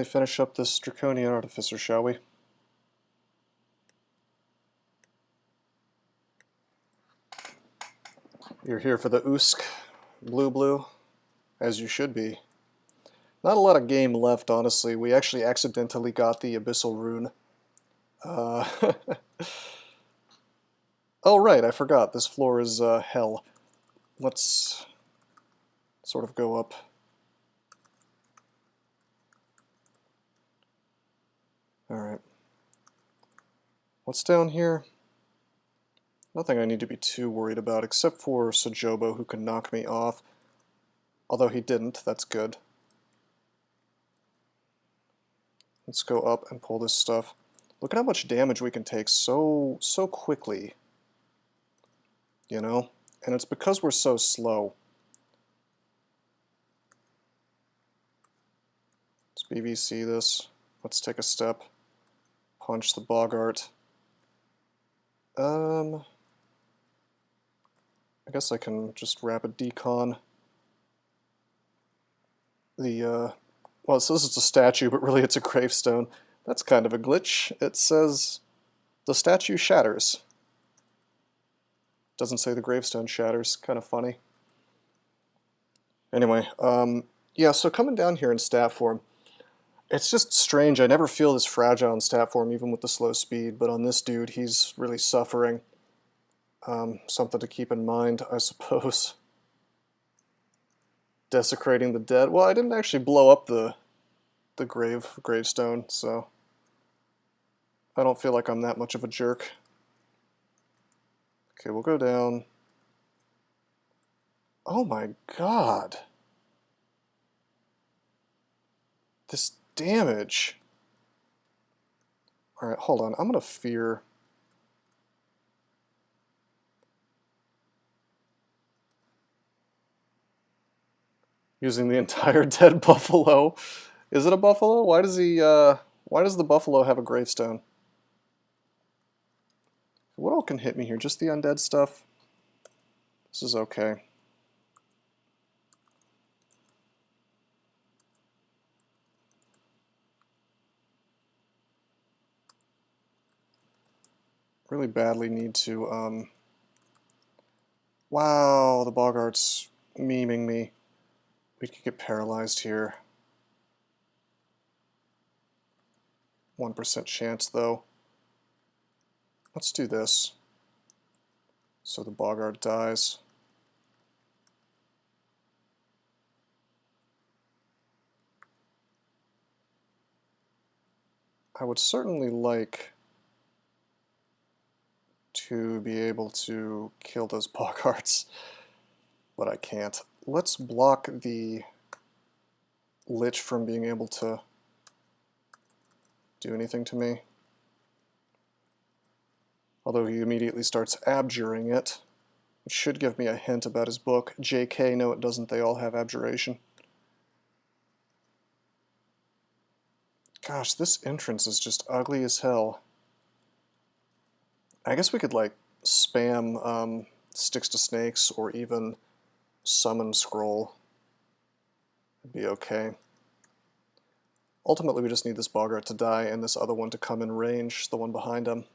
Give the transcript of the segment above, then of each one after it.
finally finish up this Draconian Artificer, shall we? You're here for the Usk, blue, as you should be. Not a lot of game left, honestly. We actually accidentally got the Abyssal Rune. Oh right, I forgot. This floor is hell. Let's sort of go up. Alright. What's down here? Nothing I need to be too worried about, except for Sojobo, who can knock me off. Although he didn't, that's good. Let's go up and pull this stuff. Look at how much damage we can take so quickly. You know? And it's because we're so slow. Let's VSEE this. Let's take a step. Punch the Boggart. I guess I can just rapid decon the, well, it says it's a statue, but really it's a gravestone. That's kind of a glitch. It says the statue shatters. Doesn't say the gravestone shatters. Kind of funny. Anyway, yeah, so coming down here in stat form, it's just strange. I never feel this fragile in stat form, even with the slow speed, but on this dude, he's really suffering. Something to keep in mind, I suppose. Desecrating the dead. Well, I didn't actually blow up the gravestone, so I don't feel like I'm that much of a jerk. Okay, we'll go down. Oh my god. This damage. Alright, hold on. I'm gonna fear. Using the entire dead buffalo. Is it a buffalo? Why does why does the buffalo have a gravestone? What all can hit me here? Just the undead stuff? This is okay. Really badly need to, wow, the Boggart's memeing me. We could get paralyzed here. 1% chance, though. Let's do this. So the Boggart dies. I would certainly like to be able to kill those Boggarts, but I can't. Let's block the Lich from being able to do anything to me. Although he immediately starts abjuring it, which should give me a hint about his book. JK, no it doesn't, they all have abjuration. Gosh, this entrance is just ugly as hell. I guess we could like spam Sticks to Snakes or even Summon Scroll. It'd be okay. Ultimately we just need this Boggart to die and this other one to come in range, the one behind him.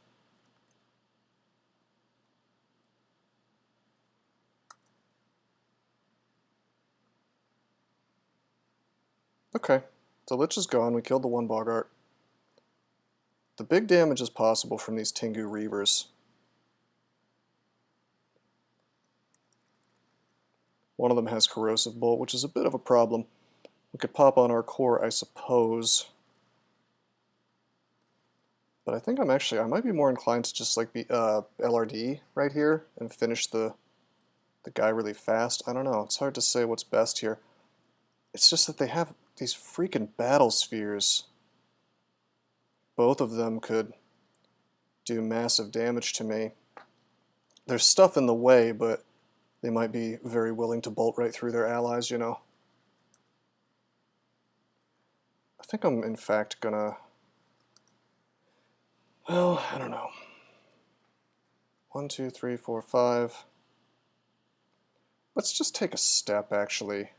Okay, the Lich is gone, we killed the one Boggart. The big damage is possible from these Tengu Reavers. One of them has Corrosive Bolt, which is a bit of a problem. We could pop on our core, I suppose. But I think I might be more inclined to just like be LRD right here and finish the guy really fast. I don't know, it's hard to say what's best here. It's just that they have these freaking battle spheres. Both of them could do massive damage to me. There's stuff in the way, but they might be very willing to bolt right through their allies, you know. I think I'm in fact gonna... Well, I don't know. 1, 2, 3, 4, 5. Let's just take a step, actually.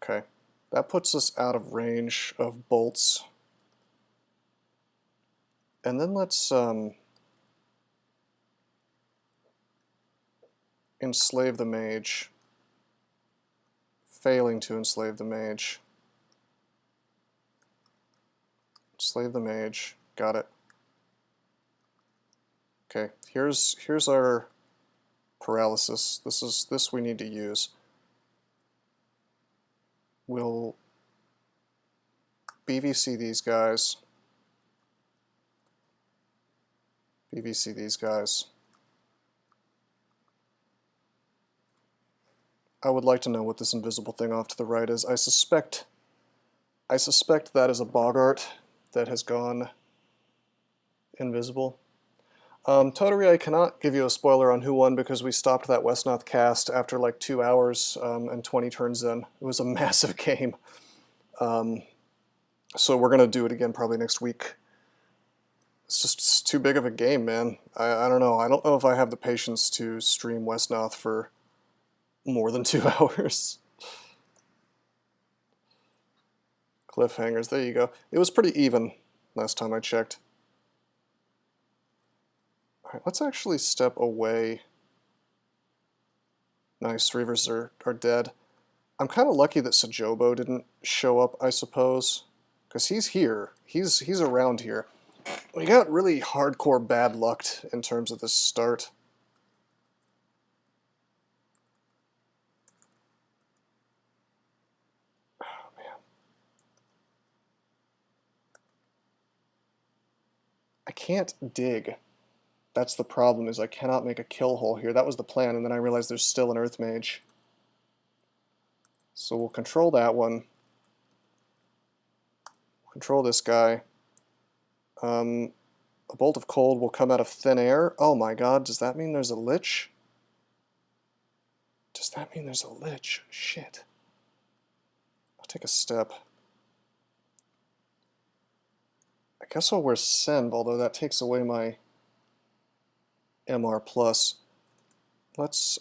Okay. That puts us out of range of bolts. And then let's enslave the mage. Failing to enslave the mage. Enslave the mage. Got it. Okay, here's our paralysis. This we need to use. We'll BVC these guys. BVC these guys. I would like to know what this invisible thing off to the right is. I suspect that is a Bogart that has gone invisible. Totally, I cannot give you a spoiler on who won because we stopped that Westnoth cast after like 2 hours and 20 turns in. It was a massive game. So we're going to do it again probably next week. It's too big of a game, man. I don't know. I don't know if I have the patience to stream Westnoth for more than 2 hours. Cliffhangers, there you go. It was pretty even last time I checked. Alright, let's actually step away. Nice, Reavers are dead. I'm kind of lucky that Sajobo didn't show up, I suppose. Because he's here. He's around here. We got really hardcore bad luck in terms of this start. Oh, man. I can't dig. That's the problem, is I cannot make a kill hole here. That was the plan, and then I realized there's still an Earth Mage. So we'll control that one. Control this guy. A bolt of cold will come out of thin air. Oh my god, does that mean there's a lich? Does that mean there's a lich? Shit. I'll take a step. I guess I'll wear Senv, although that takes away my MR+. Let's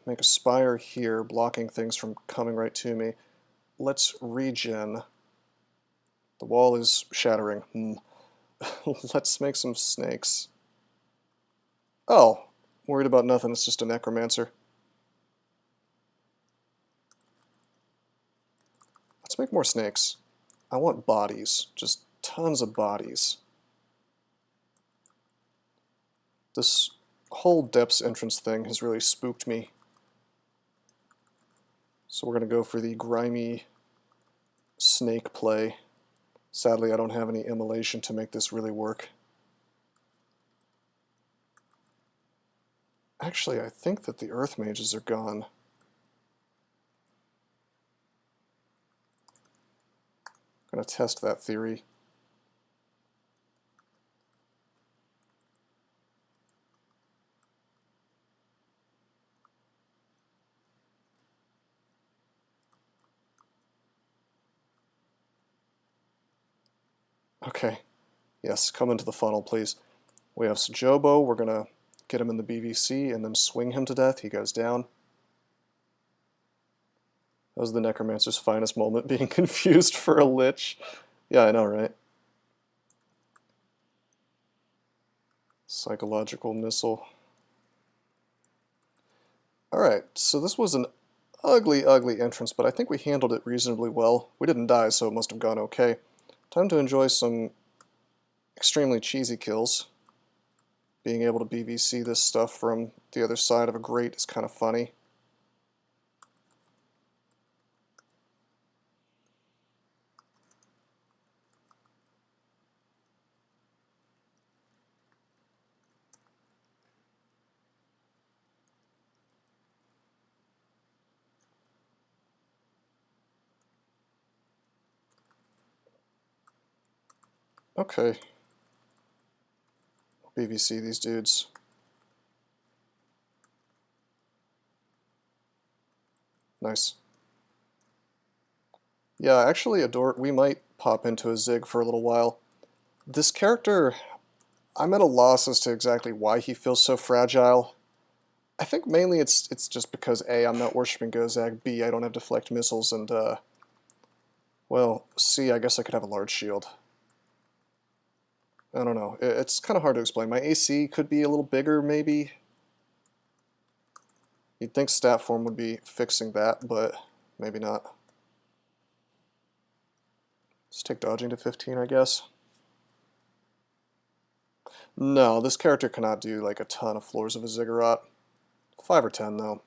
make a spire here, blocking things from coming right to me. Let's regen. The wall is shattering. Let's make some snakes. Oh, worried about nothing, it's just a necromancer. Let's make more snakes. I want bodies, just tons of bodies. This whole depths entrance thing has really spooked me. So we're going to go for the grimy snake play. Sadly, I don't have any immolation to make this really work. Actually, I think that the Earth Mages are gone. I'm going to test that theory. Okay, yes, come into the funnel, please. We have Sajobo, we're going to get him in the BVC and then swing him to death. He goes down. That was the Necromancer's finest moment, being confused for a lich. Yeah, I know, right? Psychological missile. Alright, so this was an ugly, ugly entrance, but I think we handled it reasonably well. We didn't die, so it must have gone okay. Time to enjoy some extremely cheesy kills. Being able to BVC this stuff from the other side of a grate is kind of funny. Okay. BVC these dudes. Nice. Yeah, actually, we might pop into a Zig for a little while. This character, I'm at a loss as to exactly why he feels so fragile. I think mainly it's just because A, I'm not worshipping Gozag, B, I don't have deflect missiles, and Well, C, I guess I could have a large shield. I don't know. It's kind of hard to explain. My AC could be a little bigger, maybe. You'd think stat form would be fixing that, but maybe not. Let's take dodging to 15, I guess. No, this character cannot do like a ton of floors of a ziggurat. 5 or 10, though.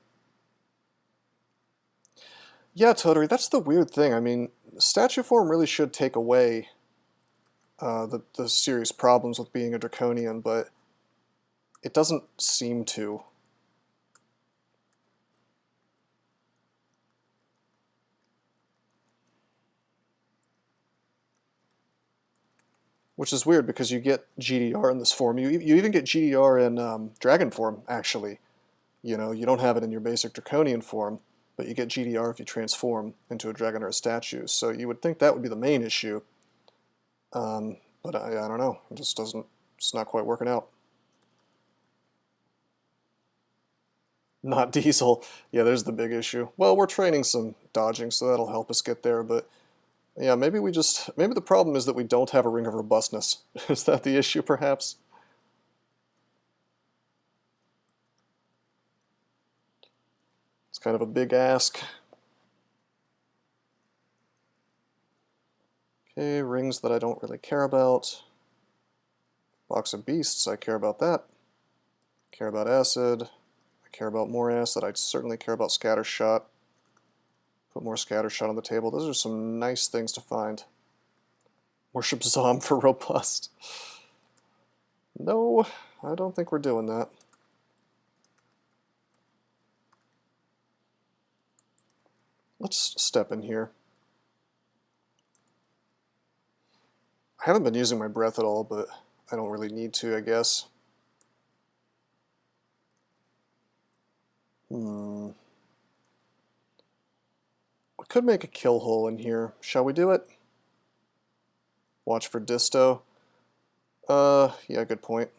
Yeah, totally. That's the weird thing. I mean, statue form really should take away the serious problems with being a draconian, but it doesn't seem to. Which is weird because you get GDR in this form. You even get GDR in dragon form, actually. You know, you don't have it in your basic draconian form, but you get GDR if you transform into a dragon or a statue. So you would think that would be the main issue. But I don't know. It just doesn't. It's not quite working out. Not diesel. Yeah, there's the big issue. Well, we're training some dodging, so that'll help us get there. But yeah, maybe the problem is that we don't have a ring of robustness. Is that the issue, perhaps? It's kind of a big ask. Okay, rings that I don't really care about. Box of beasts, I care about that. Care about acid. I care about more acid. I certainly care about scattershot. Put more scattershot on the table. Those are some nice things to find. Worship Zom for robust. No, I don't think we're doing that. Let's step in here. I haven't been using my breath at all, but I don't really need to, I guess. We could make a kill hole in here. Shall we do it? Watch for disto. Yeah, good point.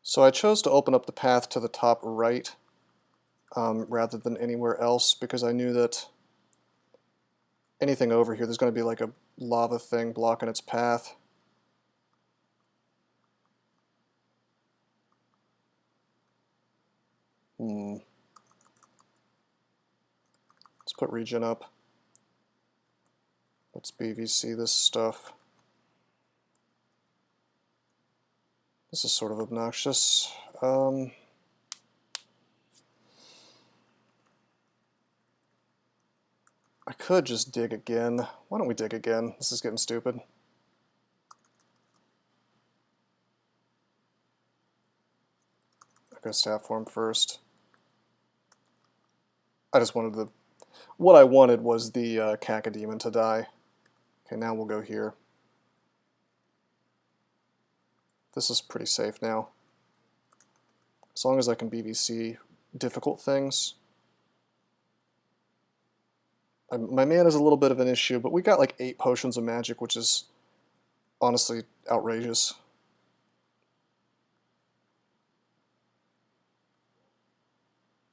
So I chose to open up the path to the top right rather than anywhere else because I knew that anything over here, there's going to be like a lava thing blocking its path. Let's put regen up. Let's BVC this stuff. This is sort of obnoxious. I could just dig again. Why don't we dig again? This is getting stupid. I'll go staff form first. I just wanted the... What I wanted was the Cacodemon to die. Okay, now we'll go here. This is pretty safe now. As long as I can BVC difficult things. My mana is a little bit of an issue, but we got like 8 potions of magic, which is honestly outrageous.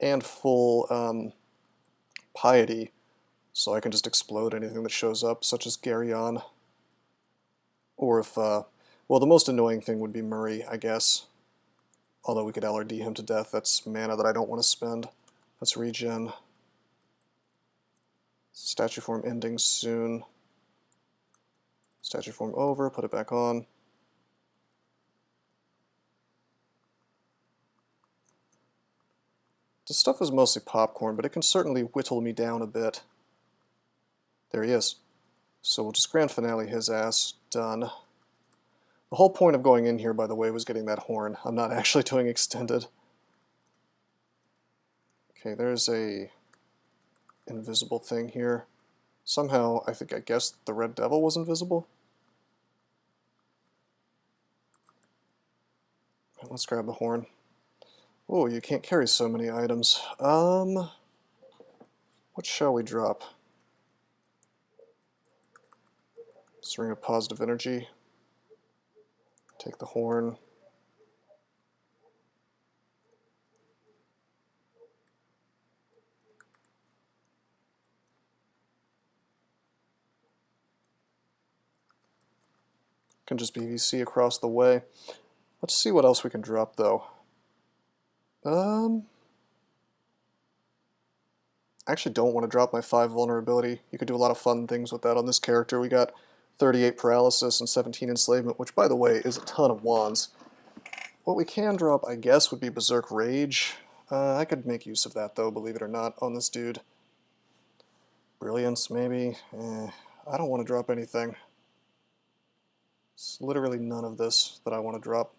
And full piety, so I can just explode anything that shows up, such as Garyon. Or if, well, the most annoying thing would be Murray, I guess. Although we could LRD him to death, that's mana that I don't want to spend. Let's regen. Statue form ending soon. Statue form over, put it back on. This stuff is mostly popcorn, but it can certainly whittle me down a bit. There he is. So we'll just grand finale his ass. Done. The whole point of going in here, by the way, was getting that horn. I'm not actually doing extended. Okay, there's a invisible thing here. Somehow, I guess the Red Devil was invisible. Let's grab the horn. Oh, you can't carry so many items. What shall we drop? Ring of positive energy. Take the horn. Can just be VC across the way. Let's see what else we can drop though. I actually don't want to drop my 5 vulnerability. You could do a lot of fun things with that on this character. We got 38 paralysis and 17 enslavement, which by the way is a ton of wands. What we can drop, I guess, would be Berserk Rage. I could make use of that though, believe it or not, on this dude. Brilliance, maybe? I don't want to drop anything. It's literally none of this that I want to drop.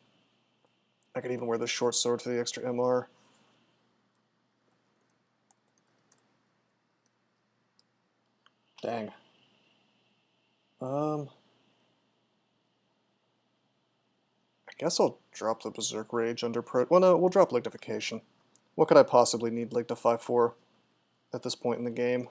I could even wear this short sword for the extra MR. Dang. I guess I'll drop the Berserk Rage under Pro... Well, no, we'll drop Lignification. What could I possibly need Lignify for at this point in the game?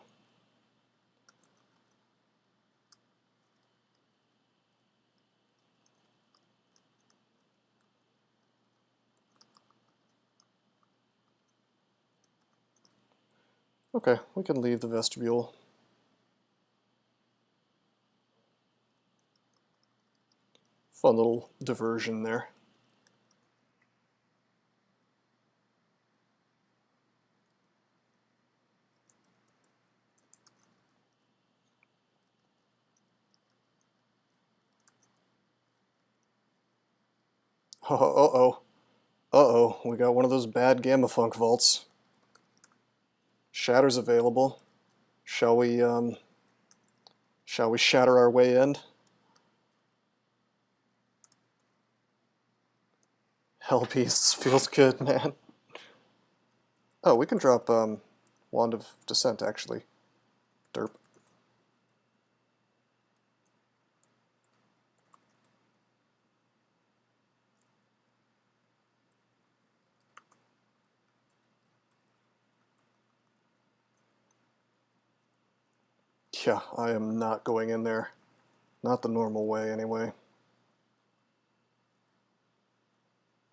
Okay, we can leave the vestibule. Fun little diversion there. Uh-oh. Uh-oh, we got one of those bad Gamma Funk vaults. Shatter's available. Shall we shatter our way in? Hell Beasts feels good, man. Oh, we can drop Wand of Descent, actually. Derp. Yeah, I am not going in there. Not the normal way, anyway.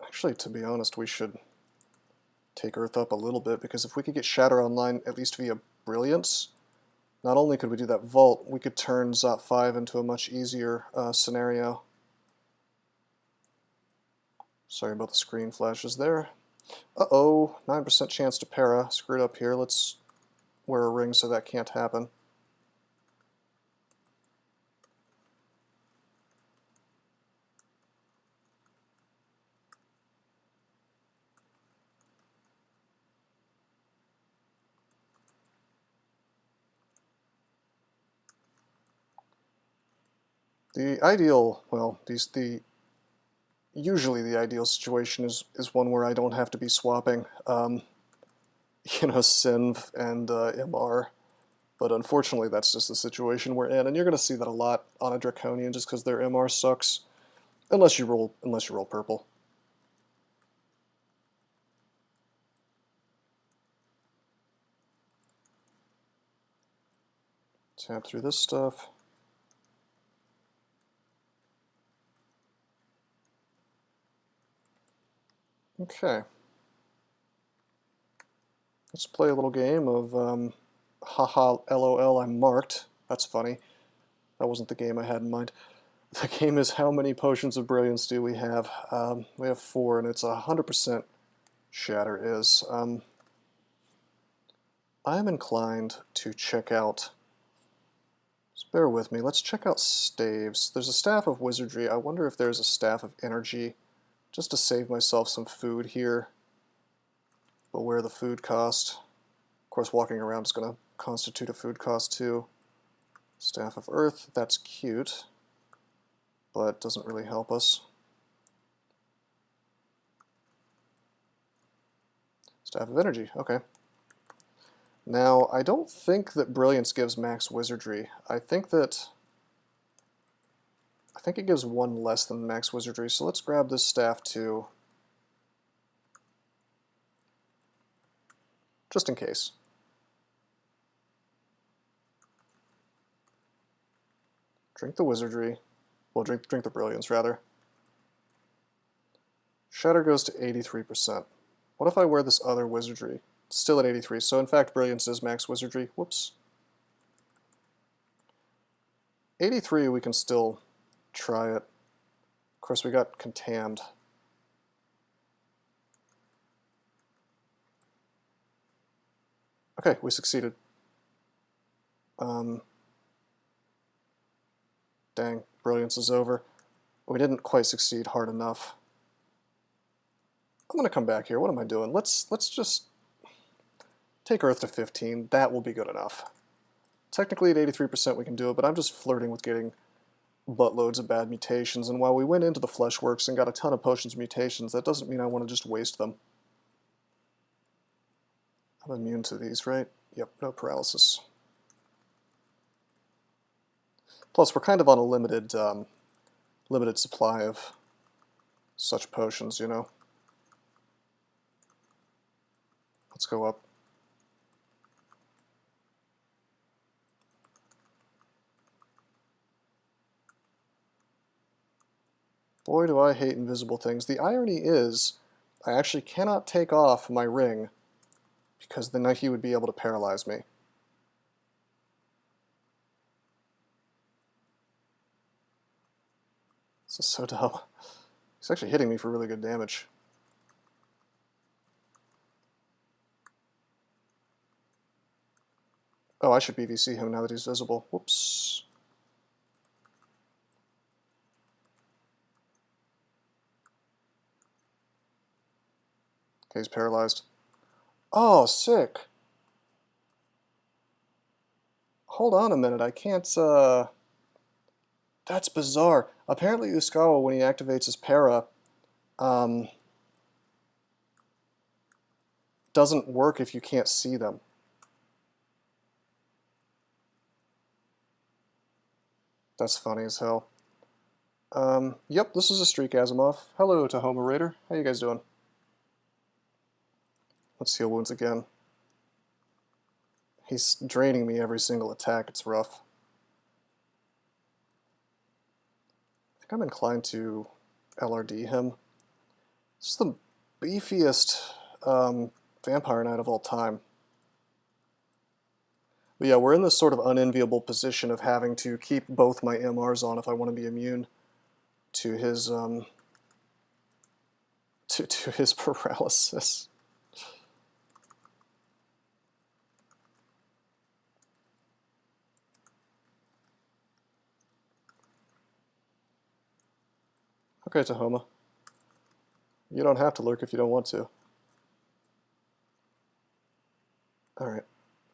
Actually, to be honest, we should take Earth up a little bit, because if we could get Shatter online, at least via Brilliance, not only could we do that vault, we could turn Zot 5 into a much easier scenario. Sorry about the screen flashes there. Uh-oh, 9% chance to para. Screwed up here. Let's wear a ring so that can't happen. The ideal, well, usually the ideal situation is one where I don't have to be swapping, Synv and MR, but unfortunately that's just the situation we're in, and you're going to see that a lot on a Draconian just because their MR sucks, unless you roll purple. Tap through this stuff. Okay. Let's play a little game of haha LOL I'm marked. That's funny. That wasn't the game I had in mind. The game is how many potions of brilliance do we have? We have 4 and it's 100% shatter is. I'm inclined to check out, just bear with me, let's check out staves. There's a staff of wizardry. I wonder if there's a staff of energy, just to save myself some food here. Beware the food cost. Of course, walking around is going to constitute a food cost too. Staff of Earth, that's cute, but doesn't really help us. Staff of Energy, okay. Now, I don't think that Brilliance gives max Wizardry. I think it gives 1 less than max Wizardry, so let's grab this staff too. just in case. Drink the wizardry. Well, drink the brilliance, rather. Shatter goes to 83%. What if I wear this other wizardry? It's still at 83, so in fact brilliance is max wizardry. Whoops. 83, we can still try it. Of course, we got contamed. Okay, we succeeded. Dang, brilliance is over. We didn't quite succeed hard enough. I'm gonna come back here. What am I doing? Let's just take Earth to 15. That will be good enough. Technically at 83% we can do it, but I'm just flirting with getting buttloads of bad mutations, and while we went into the Fleshworks and got a ton of potions of mutations, that doesn't mean I want to just waste them. I'm immune to these, right? Yep, no paralysis. Plus, we're kind of on a limited supply of such potions, you know? Let's go up. Boy, do I hate invisible things. The irony is, I actually cannot take off my ring because then he would be able to paralyze me. This is so dumb. He's actually hitting me for really good damage. Oh, I should VSEE him now that he's visible. Whoops. Okay, he's paralyzed. Oh, sick. Hold on a minute, I can't, That's bizarre. Apparently Uskayaw, when he activates his para, doesn't work if you can't see them. That's funny as hell. Yep, this is a streak, Asimov. Hello, Tahoma Raider. How you guys doing? Let's heal wounds again. He's draining me every single attack. It's rough. I think I'm inclined to LRD him. This is the beefiest Vampire Knight of all time. But yeah, we're in this sort of unenviable position of having to keep both my MRs on if I want to be immune to his to his paralysis. Okay, Tahoma. You don't have to lurk if you don't want to. Alright.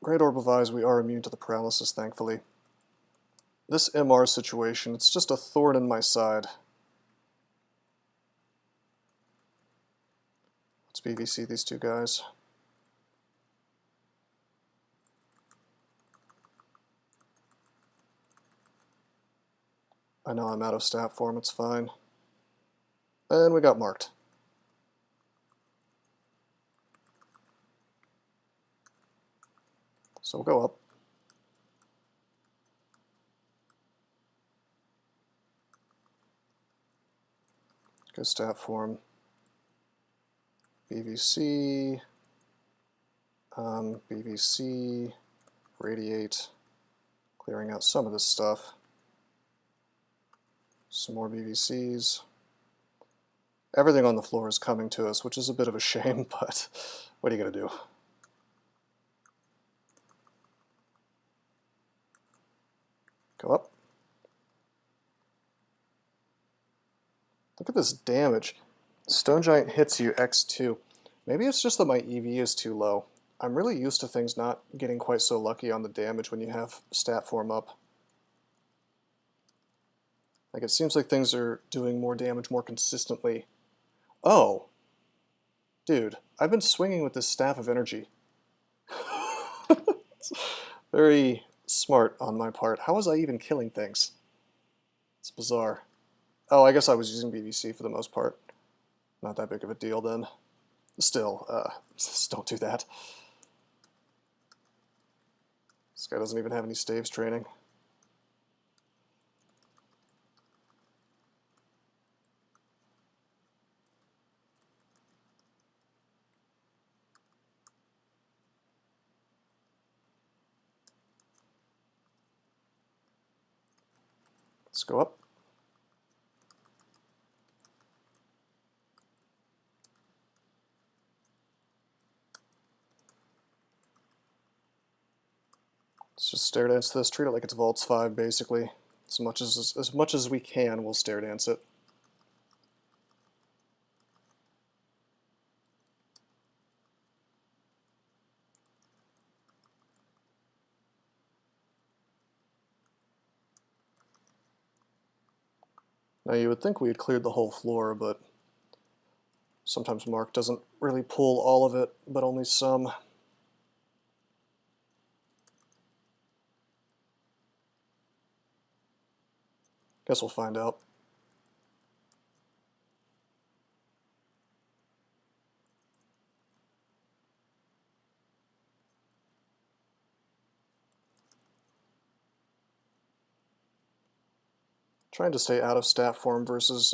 Great Orb of Eyes, we are immune to the paralysis, thankfully. This MR situation, it's just a thorn in my side. Let's VSEE these two guys. I know I'm out of stat form, it's fine. And we got marked. So we'll go up. Go stat form. VSEE. VSEE. Radiate. Clearing out some of this stuff. Some more VSEEs. Everything on the floor is coming to us, which is a bit of a shame, but what are you going to do? Go up. Look at this damage. Stone Giant hits you x2. Maybe it's just that my EV is too low. I'm really used to things not getting quite so lucky on the damage when you have stat form up. Like, it seems like things are doing more damage more consistently. Oh! Dude, I've been swinging with this Staff of Energy. Very smart on my part. How was I even killing things? It's bizarre. Oh, I guess I was using VSEE for the most part. Not that big of a deal then. Still, just don't do that. This guy doesn't even have any staves training. Let's go up. Let's just stare dance this, treat it like it's Vaults 5 basically. As much as we can, we'll stare dance it. Now you would think we had cleared the whole floor, but sometimes Mark doesn't really pull all of it, but only some. Guess we'll find out. Trying to stay out of stat form versus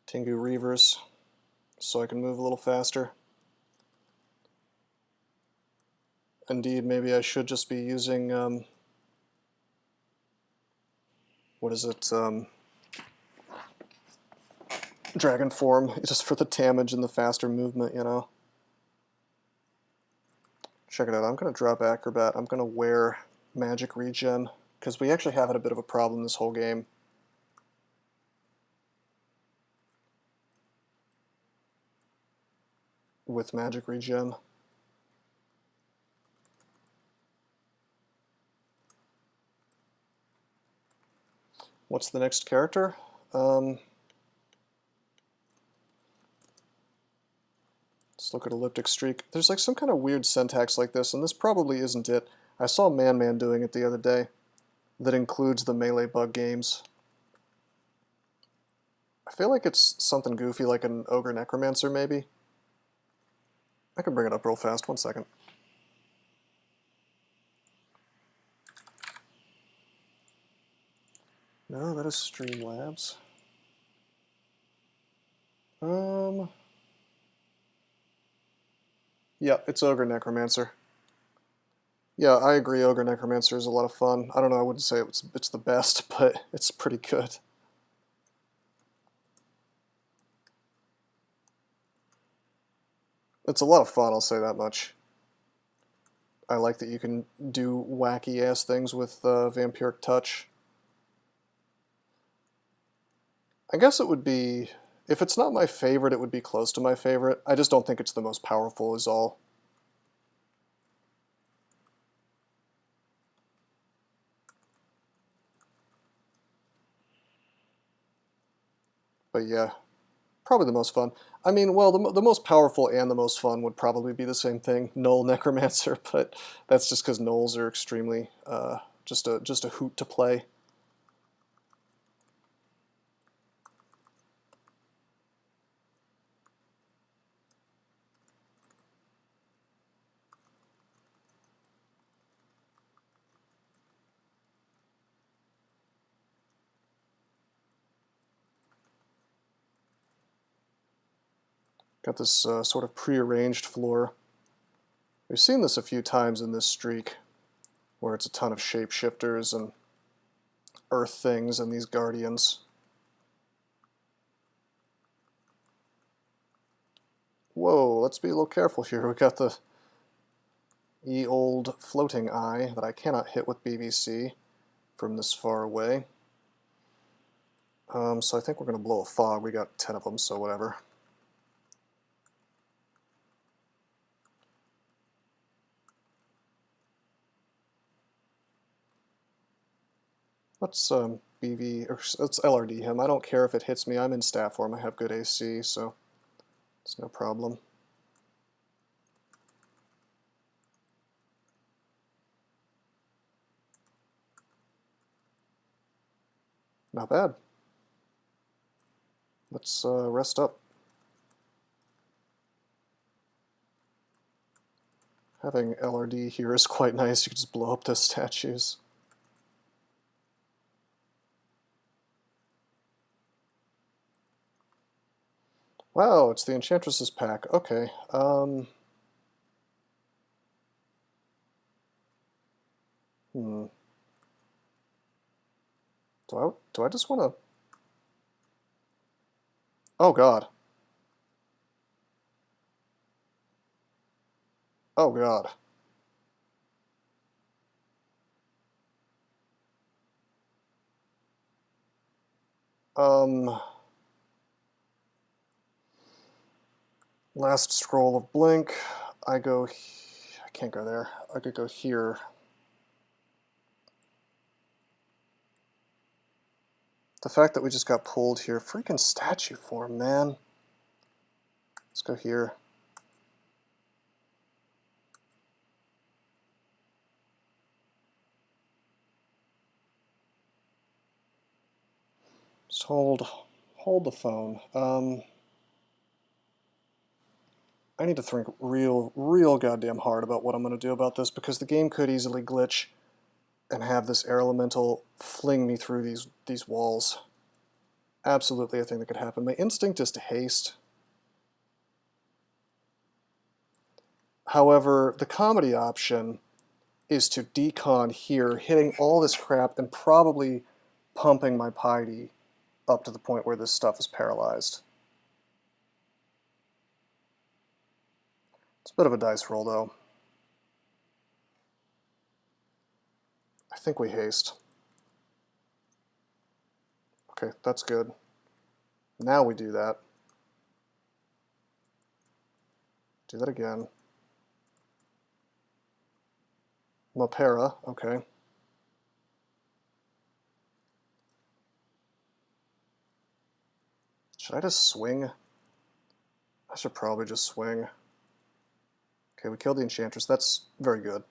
Tengu Reavers so I can move a little faster. Indeed, maybe I should just be using, what is it, Dragon Form, just for the damage and the faster movement, you know. Check it out, I'm going to drop Acrobat, I'm going to wear Magic Regen, because we actually have had a bit of a problem this whole game. With Magic Regen. What's the next character? Let's look at Elliptic Streak. There's like some kind of weird syntax like this, and this probably isn't it. I saw Man doing it the other day. That includes the melee bug games. I feel like it's something goofy like an Ogre Necromancer maybe. I can bring it up real fast, 1 second. No, that is Streamlabs. Yeah, it's Ogre Necromancer. Yeah, I agree, Ogre Necromancer is a lot of fun. I don't know, I wouldn't say it's the best, but it's pretty good. It's a lot of fun, I'll say that much. I like that you can do wacky-ass things with Vampiric Touch. I guess it would be... If it's not my favorite, it would be close to my favorite. I just don't think it's the most powerful is all. But yeah, probably the most fun. I mean, well, the most powerful and the most fun would probably be the same thing, Null Necromancer, but that's just because Nulls are extremely just a hoot to play. Got this sort of prearranged floor. We've seen this a few times in this streak, where it's a ton of shapeshifters and earth things and these guardians. Whoa, let's be a little careful here. We got the ye old floating eye that I cannot hit with BBC from this far away. So I think we're going to blow a fog. We got 10 of them, so whatever. Let's BV, or let's LRD him. I don't care if it hits me. I'm in stat form. I have good AC, so it's no problem. Not bad. Let's rest up. Having LRD here is quite nice. You can just blow up those statues. Wow, it's the Enchantress's pack. Okay. Do I just want to... Oh, God. Oh, God. Last scroll of Blink. I can't go there. I could go here. The fact that we just got pulled here. Freaking statue form, man. Let's go here. Just hold the phone. I need to think real goddamn hard about what I'm going to do about this, because the game could easily glitch and have this air elemental fling me through these walls. Absolutely a thing that could happen. My instinct is to haste. However, the comedy option is to decon here, hitting all this crap and probably pumping my piety up to the point where this stuff is paralyzed. It's a bit of a dice roll, though. I think we haste. Okay, that's good. Now we do that. Do that again. Mapera, okay. Should I just swing? I should probably just swing. Okay, we killed the Enchantress. That's very good.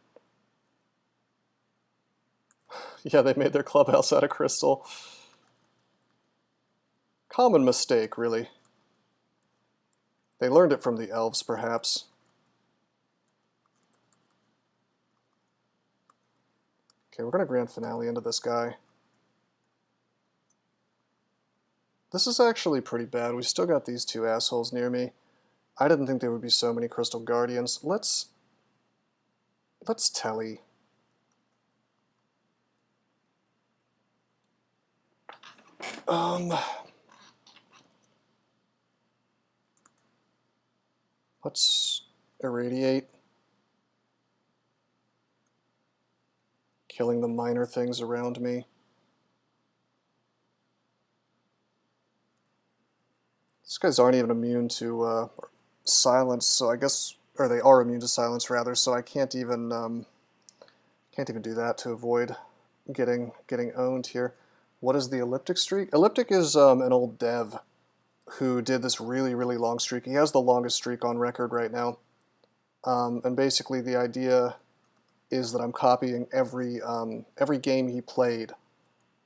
Yeah, they made their clubhouse out of crystal. Common mistake, really. They learned it from the elves, perhaps. Okay, we're going to grand finale into this guy. This is actually pretty bad. We still got these two assholes near me. I didn't think there would be so many Crystal Guardians. Let's telly. Let's irradiate. Killing the minor things around me. These guys aren't even immune to silence, so I guess, or they are immune to silence rather, so I can't even do that to avoid getting owned here. What is the Elliptic Streak? Elliptic is an old dev who did this really long streak. He has the longest streak on record right now. And basically the idea is that I'm copying every game he played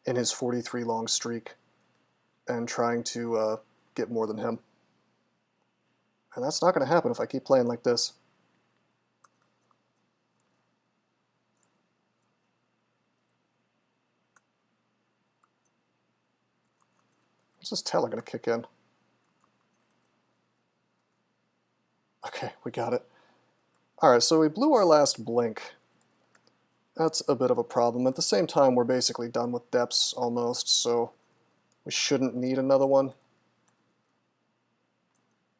in his 43 long streak and trying to get more than him. And that's not going to happen if I keep playing like this. Where's this Tele going to kick in? Okay, we got it. Alright, so we blew our last blink. That's a bit of a problem. At the same time, we're basically done with depths almost, so we shouldn't need another one.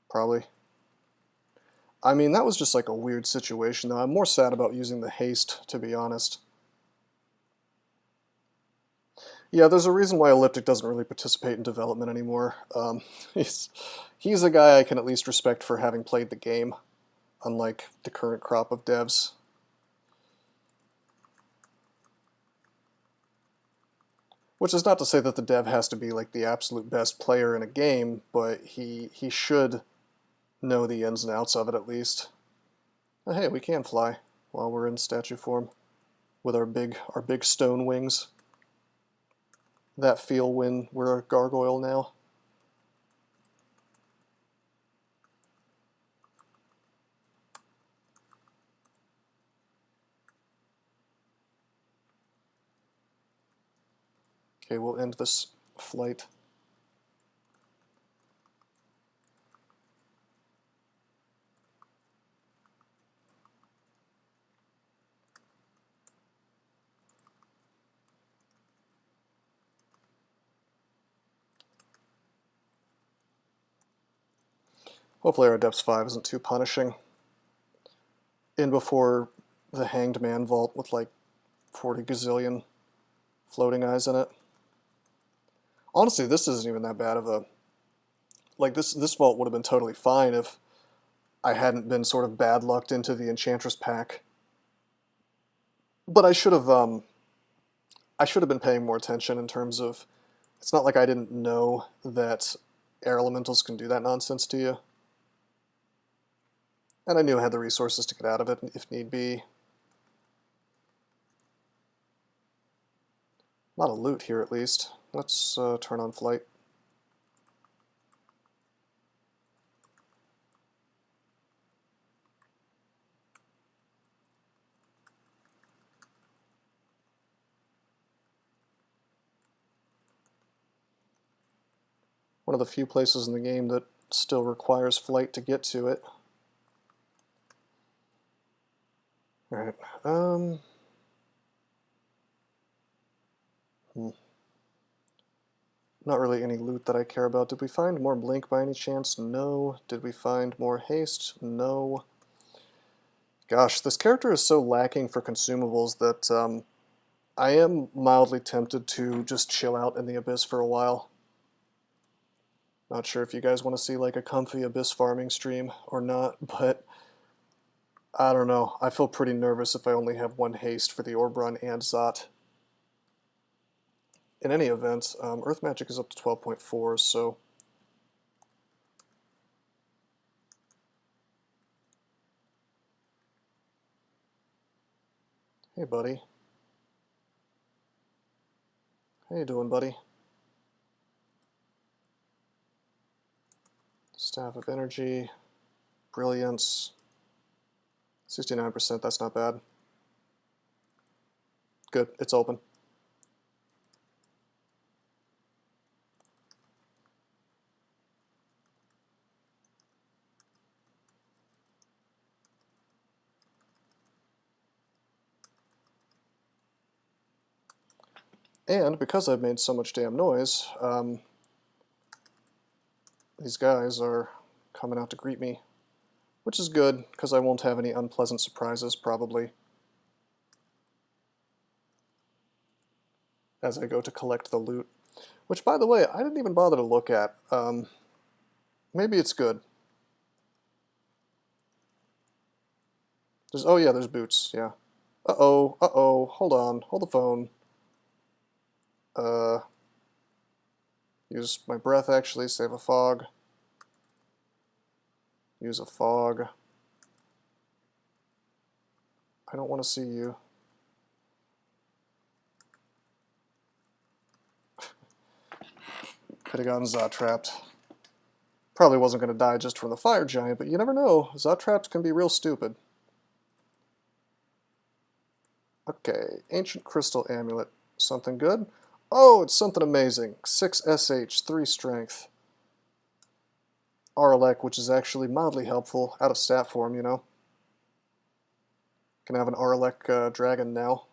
Probably. I mean, that was just like a weird situation, though. I'm more sad about using the haste, to be honest. Yeah, there's a reason why Elliptic doesn't really participate in development anymore. He's a guy I can at least respect for having played the game, unlike the current crop of devs. Which is not to say that the dev has to be like the absolute best player in a game, but he should know the ins and outs of it at least. Oh, hey, we can fly while we're in statue form with our big stone wings. That feel when we're a gargoyle now. Okay, we'll end this flight. Hopefully our depth 5 isn't too punishing. In before the Hanged Man vault with like 40 gazillion floating eyes in it. Honestly, this isn't even that bad of a... Like, this vault would have been totally fine if I hadn't been sort of bad lucked into the Enchantress pack. But I should have been paying more attention in terms of... It's not like I didn't know that air elementals can do that nonsense to you. And I knew I had the resources to get out of it if need be. Not a loot here, at least. Let's turn on flight. One of the few places in the game that still requires flight to get to it. Alright, Not really any loot that I care about. Did we find more blink by any chance? No. Did we find more haste? No. Gosh, this character is so lacking for consumables that I am mildly tempted to just chill out in the Abyss for a while. Not sure if you guys want to see like a comfy Abyss farming stream or not, but I don't know. I feel pretty nervous if I only have one haste for the Orb Run and Zot. In any event, Earth Magic is up to 12.4, so... Hey, buddy. How you doing, buddy? Staff of Energy, Brilliance, 69%, that's not bad. Good, it's open. And because I've made so much damn noise, these guys are coming out to greet me, which is good, because I won't have any unpleasant surprises, probably, as I go to collect the loot. Which, by the way, I didn't even bother to look at. Maybe it's good. Oh yeah, there's boots, yeah. Uh-oh, hold on, hold the phone. Use my breath, actually, save a fog. Use a fog. I don't want to see you. Could have gotten Zot trapped. Probably wasn't going to die just from the fire giant, but you never know. Zot traps can be real stupid. Okay, Ancient Crystal Amulet. Something good? Oh, it's something amazing. 6 SH, 3 Strength. Aralek, which is actually mildly helpful, out of stat form, you know. Can have an Aralek dragon now.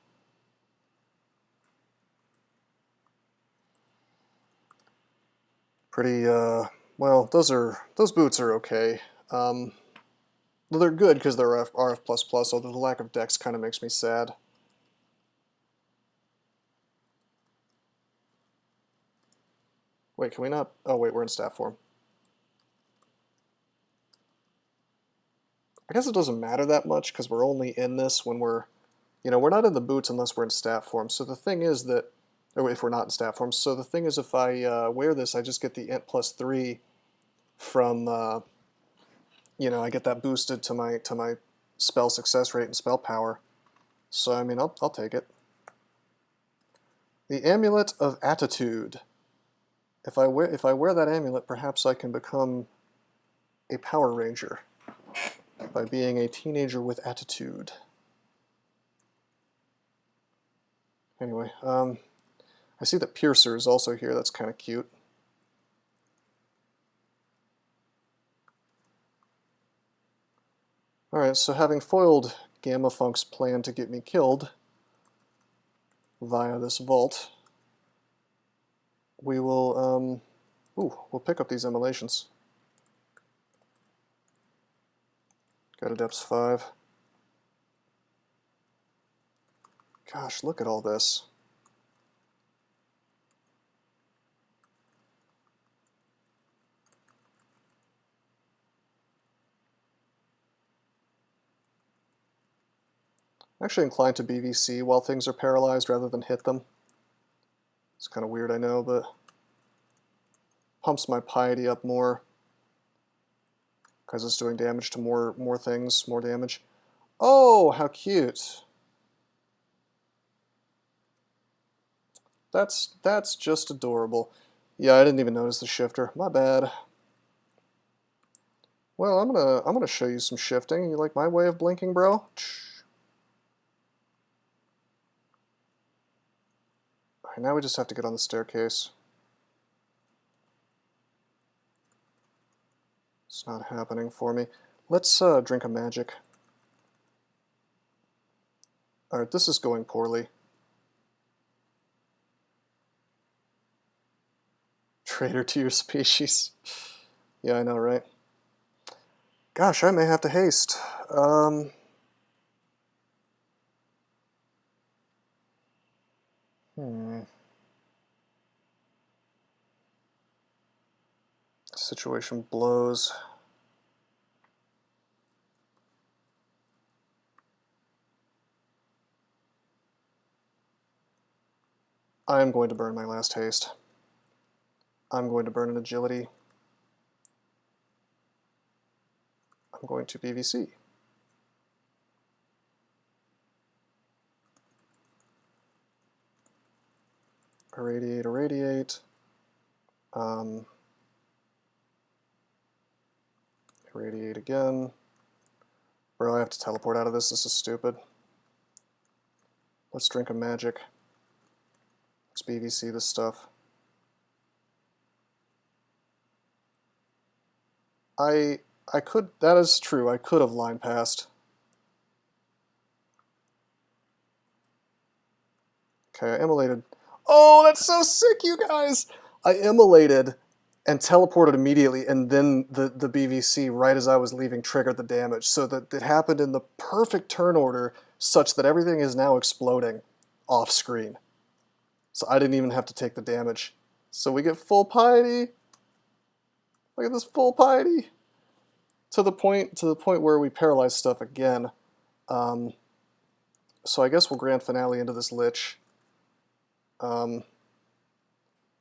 Pretty, well, those boots are okay. They're good because they're RF++, although the lack of dex kind of makes me sad. Wait, can we not? Oh wait, we're in stat form. I guess it doesn't matter that much because we're only in this when we're, you know, we're not in the boots unless we're in stat form. So the thing is that, or if we're not in stat form, so the thing is if I wear this, I just get the int +3 from, you know, I get that boosted to my spell success rate and spell power. So I mean, I'll take it. The Amulet of Attitude. If I wear that amulet, perhaps I can become a Power Ranger by being a teenager with attitude. Anyway, I see that Piercer is also here. That's kind of cute. Alright, so having foiled GammaFunk's plan to get me killed via this vault, we will, we'll pick up these emulations. Got a depth 5. Gosh, look at all this. I'm actually inclined to BVC while things are paralyzed rather than hit them. It's kind of weird, I know, but pumps my piety up more because it's doing damage to more things, more damage. Oh, how cute! That's just adorable. Yeah, I didn't even notice the shifter. My bad. Well, I'm gonna show you some shifting. You like my way of blinking, bro? Alright, now we just have to get on the staircase. It's not happening for me. Let's drink a magic. Alright, this is going poorly. Traitor to your species. Yeah, I know, right? Gosh, I may have to haste. Situation blows. I'm going to burn my last haste. I'm going to burn an agility. I'm going to BVC. Irradiate, irradiate. Irradiate again. Bro, I have to teleport out of this. This is stupid. Let's drink a magic. Let's BVC this stuff. I could, that is true, I could have line passed. Okay, I immolated. Oh, that's so sick, you guys! I immolated and teleported immediately, and then the BVC, right as I was leaving, triggered the damage. So that it happened in the perfect turn order, such that everything is now exploding off screen. So I didn't even have to take the damage. So we get full piety. Look at this full piety. To the point where we paralyze stuff again. So I guess we'll grand finale into this Lich.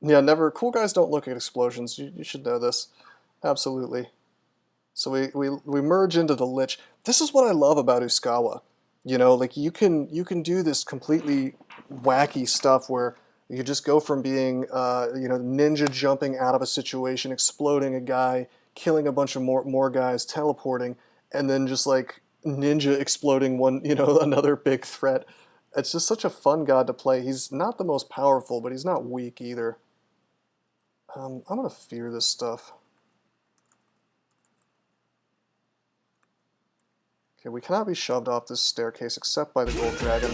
Yeah, never. Cool guys don't look at explosions. You should know this. Absolutely. So we merge into the Lich. This is what I love about Uskayaw. You know, like you can do this completely wacky stuff where you just go from being you know, ninja jumping out of a situation, exploding a guy, killing a bunch of more guys, teleporting, and then just like ninja exploding one, you know, another big threat. It's just such a fun god to play. He's not the most powerful, but he's not weak either. I'm gonna fear this stuff. Okay, we cannot be shoved off this staircase except by the gold dragon.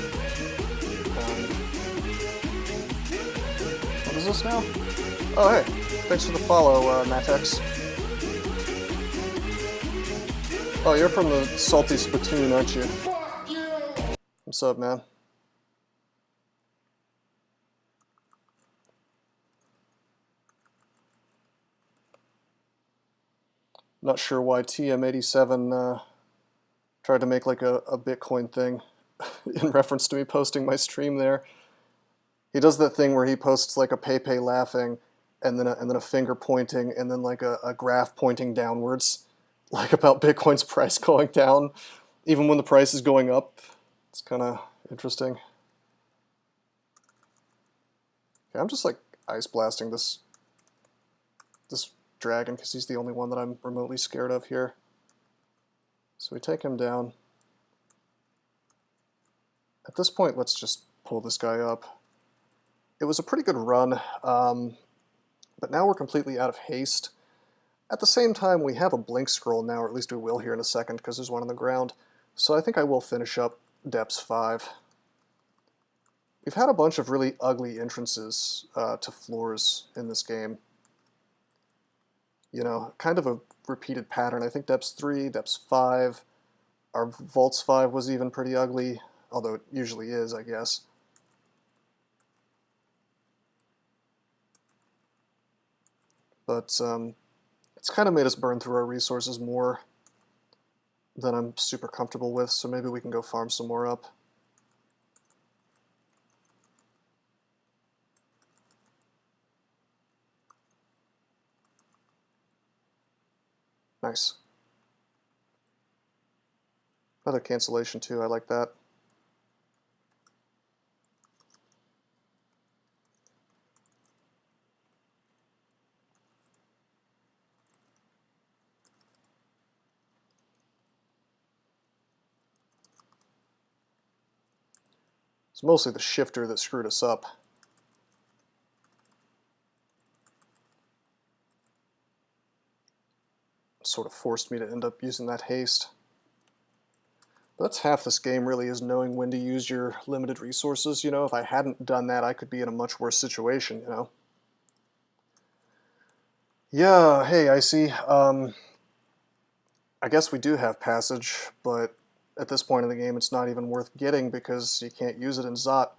What is this now? Oh, hey. Thanks for the follow, Matex. Oh, you're from the salty Splatoon, aren't you? What's up, man? Not sure why TM87 tried to make like a Bitcoin thing in reference to me posting my stream there. He does that thing where he posts like a Pepe laughing and then a finger pointing and then like a graph pointing downwards, like about Bitcoin's price going down, even when the price is going up. It's kind of interesting. Okay, I'm just like ice blasting this dragon because he's the only one that I'm remotely scared of here. So we take him down. At this point, let's just pull this guy up. it was a pretty good run, but now we're completely out of haste. At the same time, we have a blink scroll now, or at least we will here in a second, because there's one on the ground. So I think I will finish up Depths 5. We've had a bunch of really ugly entrances to floors in this game. You know, kind of a repeated pattern. I think Depths 3, Depths 5, our Vaults 5 was even pretty ugly, although it usually is, I guess. But it's kind of made us burn through our resources more than I'm super comfortable with, so maybe we can go farm some more up. Nice. Another cancellation too, I like that. It's mostly the shifter that screwed us up. Sort of forced me to end up using that haste. But that's half this game really, is knowing when to use your limited resources. You know, if I hadn't done that, I could be in a much worse situation, you know. Yeah, hey, I see. I guess we do have passage, but at this point in the game it's not even worth getting because you can't use it in Zot.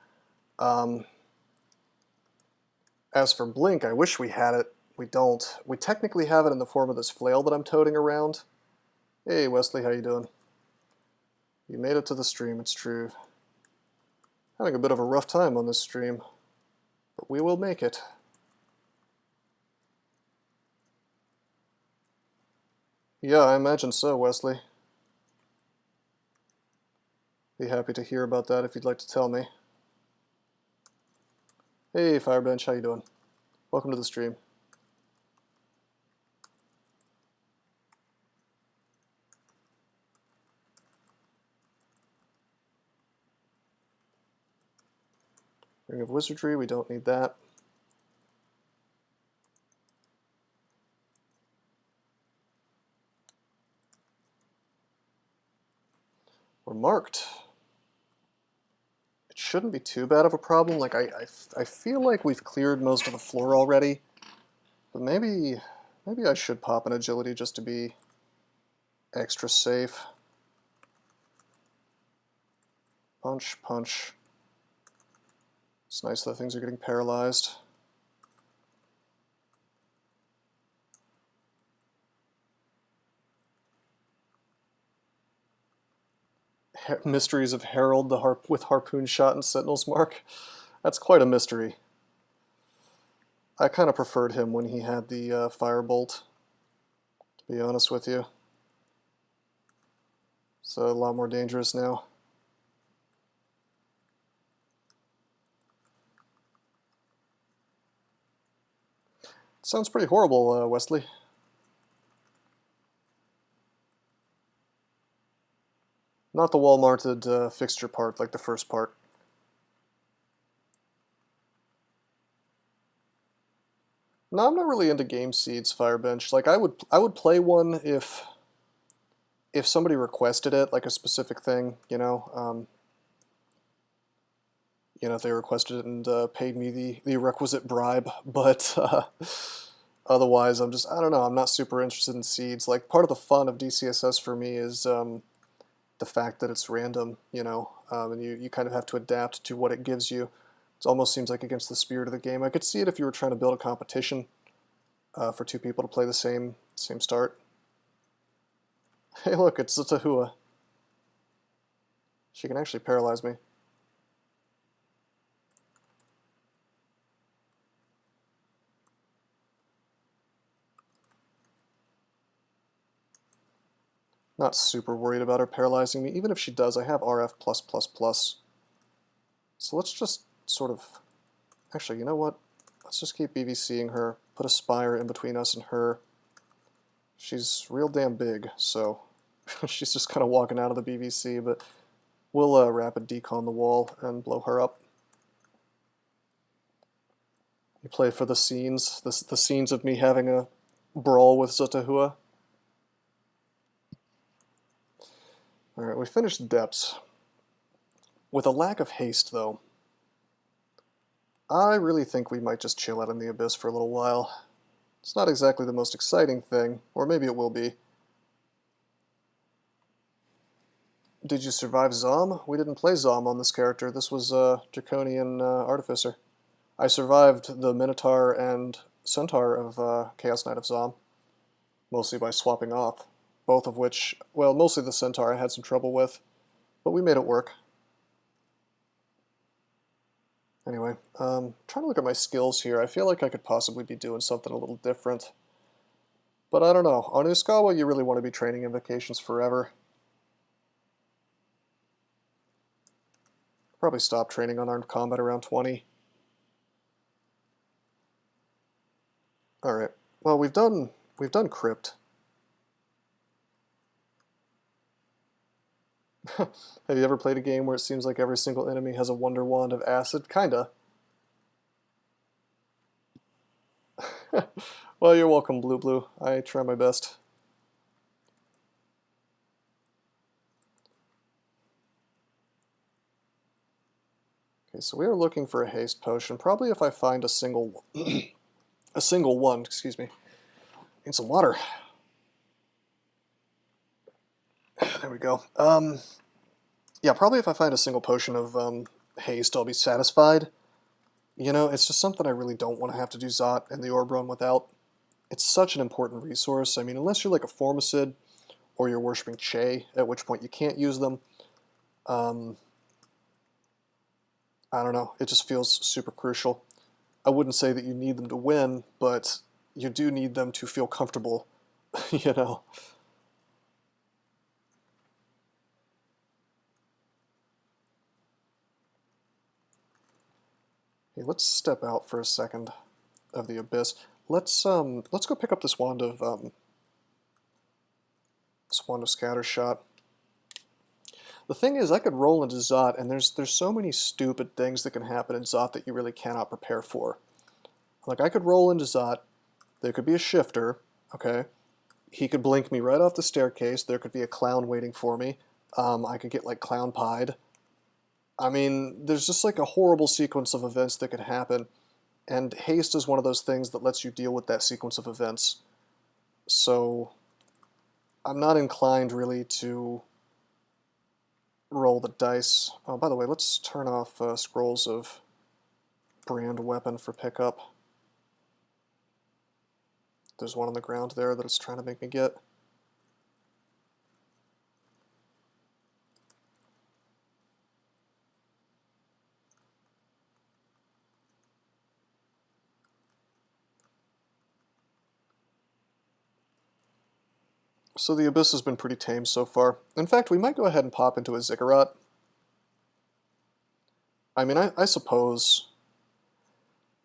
As for Blink, I wish we had it. We don't. We technically have it in the form of this flail that I'm toting around. Hey Wesley, how you doing? You made it to the stream, it's true. Having a bit of a rough time on this stream, but we will make it. Yeah, I imagine so, Wesley. Be happy to hear about that if you'd like to tell me. Hey Firebench, how you doing? Welcome to the stream. Ring of Wizardry, we don't need that. We're marked. It shouldn't be too bad of a problem. Like I feel like we've cleared most of the floor already, but maybe I should pop an agility just to be extra safe. Punch, punch. It's nice that things are getting paralyzed. Mysteries of Harold with Harpoon Shot and Sentinel's Mark. That's quite a mystery. I kind of preferred him when he had the Firebolt, to be honest with you. It's a lot more dangerous now. Sounds pretty horrible, Wesley. Not the wall-mounted fixture part, like the first part. No, I'm not really into game seeds, Firebench. Like I would play one if somebody requested it, like a specific thing, you know. You know, if they requested it and paid me the requisite bribe, but otherwise, I don't know, I'm not super interested in seeds. Like, part of the fun of DCSS for me is the fact that it's random, you know, and you kind of have to adapt to what it gives you. It almost seems like against the spirit of the game. I could see it if you were trying to build a competition for two people to play the same start. Hey, look, it's a HuAE. She can actually paralyze me. Not super worried about her paralyzing me. Even if she does, I have RF+++. So let's just sort of... Actually, you know what? Let's just keep BVCing her. Put a spire in between us and her. She's real damn big, so she's just kind of walking out of the BVC, but we'll rapid decon the wall and blow her up. You play for the scenes, the scenes of me having a brawl with Zotahua. Alright, we finished depths. With a lack of haste, though, I really think we might just chill out in the Abyss for a little while. It's not exactly the most exciting thing, or maybe it will be. Did you survive Zom? We didn't play Zom on this character. This was Draconian Artificer. I survived the Minotaur and Centaur of Chaos Knight of Zom, mostly by swapping off. Both of which, well, mostly the Centaur I had some trouble with, but we made it work. Anyway, trying to look at my skills here. I feel like I could possibly be doing something a little different. But I don't know. On Uskayaw, you really want to be training invocations forever. Probably stop training unarmed combat around 20. Alright. Well, we've done Crypt. Have you ever played a game where it seems like every single enemy has a wonder wand of acid? Kinda. Well, you're welcome, Blue Blue. I try my best. Okay, so we are looking for a haste potion. Probably if I find a single a single one, excuse me. Need some water. There we go. Yeah, probably if I find a single potion of haste, I'll be satisfied. You know, it's just something I really don't want to have to do Zot and the Orb Run without. It's such an important resource. I mean, unless you're like a Formicid or you're worshipping Che, at which point you can't use them. I don't know. It just feels super crucial. I wouldn't say that you need them to win, but you do need them to feel comfortable, you know. Hey, let's step out for a second of the Abyss. Let's go pick up this wand of Scattershot. The thing is, I could roll into Zot, and there's so many stupid things that can happen in Zot that you really cannot prepare for. Like, I could roll into Zot, there could be a shifter, okay? He could blink me right off the staircase, there could be a clown waiting for me, I could get, like, clown pied. I mean, there's just, like, a horrible sequence of events that could happen, and haste is one of those things that lets you deal with that sequence of events. So, I'm not inclined, really, to roll the dice. Oh, by the way, let's turn off scrolls of brand weapon for pickup. There's one on the ground there that it's trying to make me get. So the Abyss has been pretty tame so far. In fact, we might go ahead and pop into a Ziggurat. I mean, I suppose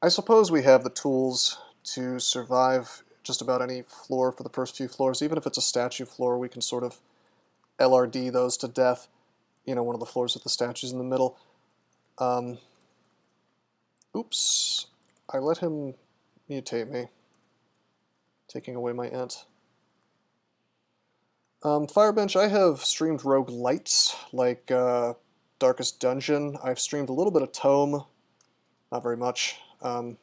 we have the tools to survive just about any floor for the first few floors. Even if it's a statue floor, we can sort of LRD those to death. You know, one of the floors with the statues in the middle. Oops. I let him mutate me, taking away my int. Firebench, I have streamed roguelites, like Darkest Dungeon. I've streamed a little bit of Tome, not very much. I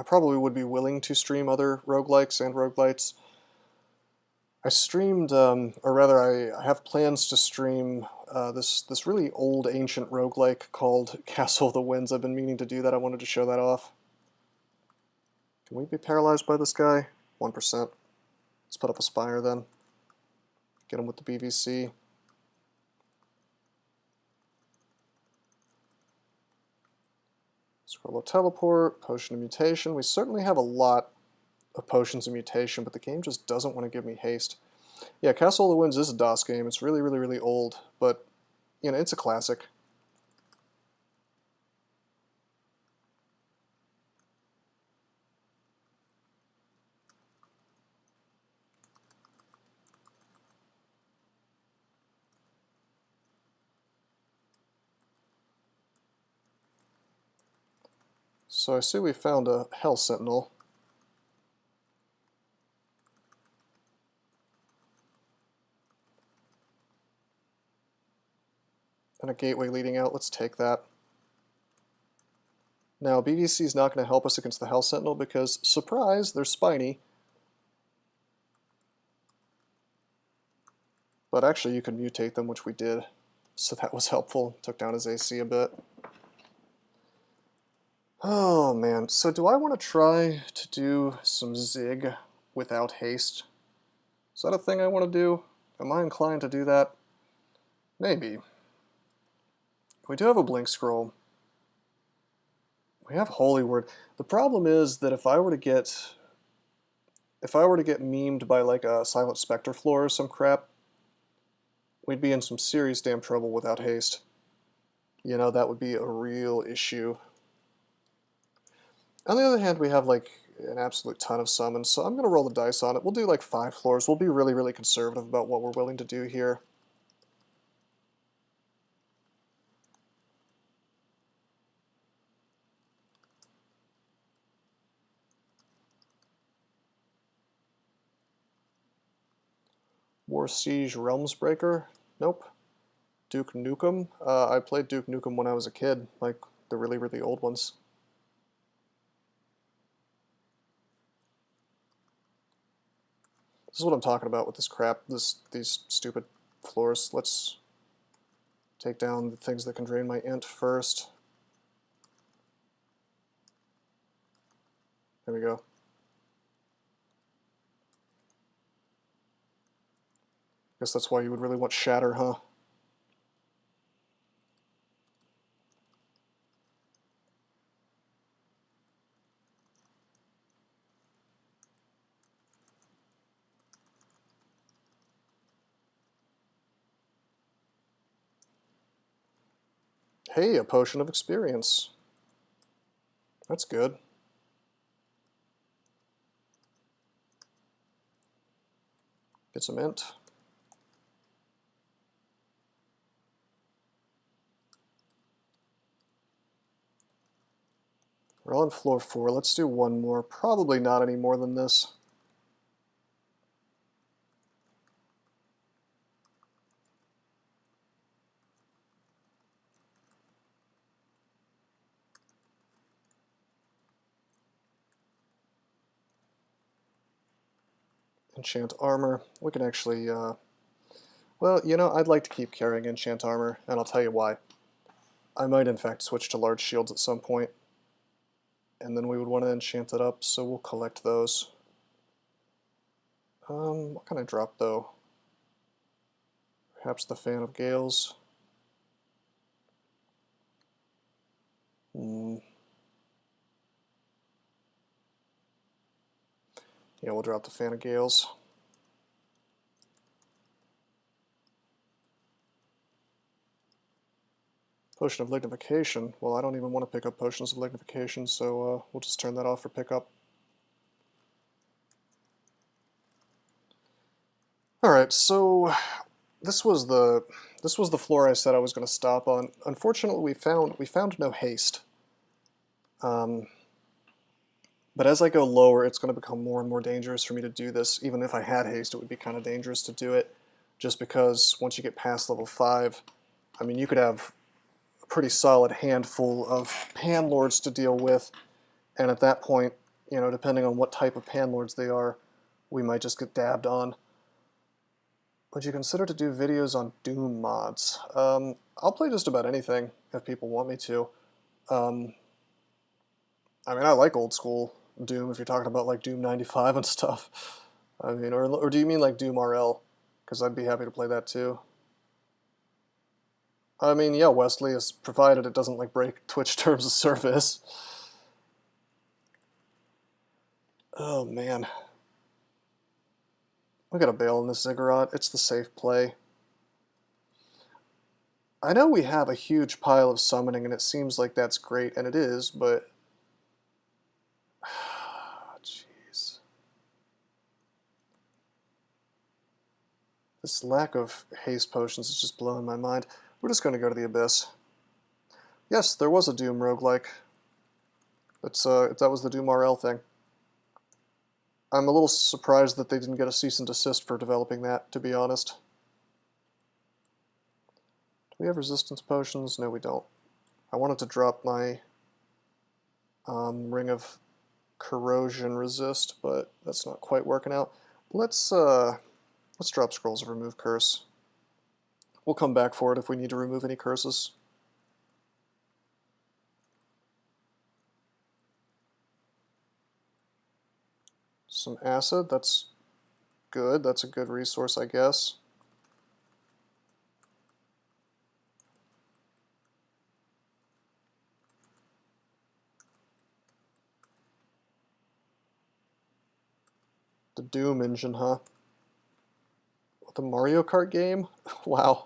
probably would be willing to stream other roguelikes and roguelites. I streamed, or rather I have plans to stream this really old ancient roguelike called Castle of the Winds. I've been meaning to do that. I wanted to show that off. Can we be paralyzed by this guy? 1%. Let's put up a Spire then. Get him with the BVC. Scroll of Teleport, Potion of Mutation. We certainly have a lot of Potions of Mutation, but the game just doesn't want to give me haste. Yeah, Castle of the Winds is a DOS game. It's really, really, really old, but, you know, it's a classic. So I see we found a Hell Sentinel. And a gateway leading out. Let's take that. Now, BVC is not going to help us against the Hell Sentinel because, surprise, they're spiny. But actually, you can mutate them, which we did. So that was helpful. Took down his AC a bit. Oh, man. So do I want to try to do some zig without haste? Is that a thing I want to do? Am I inclined to do that? Maybe. We do have a blink scroll. We have Holy Word. The problem is that if I were to get memed by like a Silent Spectre floor or some crap, we'd be in some serious damn trouble without haste. You know, that would be a real issue. On the other hand, we have like an absolute ton of summons, so I'm going to roll the dice on it. We'll do like 5 floors. We'll be really, really conservative about what we're willing to do here. War Siege Realmsbreaker? Nope. Duke Nukem? I played Duke Nukem when I was a kid, like the really, really old ones. This is what I'm talking about with this crap, these stupid floors. Let's take down the things that can drain my int first. There we go. Guess that's why you would really want Shatter, huh? Hey, a Potion of Experience. That's good. Get some int. We're on floor 4. Let's do one more. Probably not any more than this. Enchant armor. We can actually, well, you know, I'd like to keep carrying enchant armor, and I'll tell you why. I might, in fact, switch to large shields at some point, and then we would want to enchant it up, so we'll collect those. What can I drop, though? Perhaps the Fan of Gales. Yeah, we'll drop the Fan of Gales. Potion of Lignification. Well, I don't even want to pick up Potions of Lignification, so we'll just turn that off for pickup. Alright, so this was the floor I said I was going to stop on. Unfortunately, we found no haste. But as I go lower, it's going to become more and more dangerous for me to do this. Even if I had haste, it would be kind of dangerous to do it, just because once you get past level 5, I mean, you could have a pretty solid handful of Panlords to deal with, and at that point, you know, depending on what type of Panlords they are, we might just get dabbed on. Would you consider to do videos on Doom mods? I'll play just about anything if people want me to. I mean, I like old school Doom if you're talking about like Doom 95 and stuff. I mean, or do you mean like Doom RL? Because I'd be happy to play that too. I mean, yeah, Wesley, is provided it doesn't like break Twitch terms of service. Oh man. We gotta bail on this Ziggurat. It's the safe play. I know we have a huge pile of summoning and it seems like that's great, and it is, but jeez. This lack of haste potions is just blowing my mind. We're just going to go to the Abyss. Yes, there was a Doom roguelike. That was the DoomRL thing. I'm a little surprised that they didn't get a cease and desist for developing that, to be honest. Do we have resistance potions? No, we don't. I wanted to drop my Ring of Corrosion resist, but that's not quite working out. Let's drop Scrolls of Remove Curse. We'll come back for it if we need to remove any curses. Some acid, that's good. That's a good resource, I guess. The Doom engine, huh? The Mario Kart game? Wow.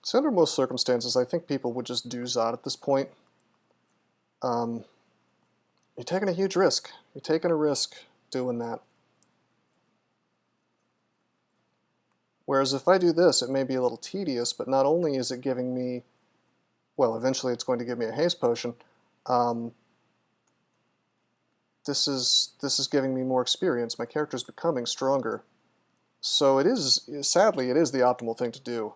So under most circumstances, I think people would just do Zod at this point. You're taking a huge risk. You're taking a risk doing that. Whereas if I do this, it may be a little tedious, but not only is it giving me, well, eventually it's going to give me a haste potion, this is giving me more experience. My character's becoming stronger. So it is, sadly, it is the optimal thing to do.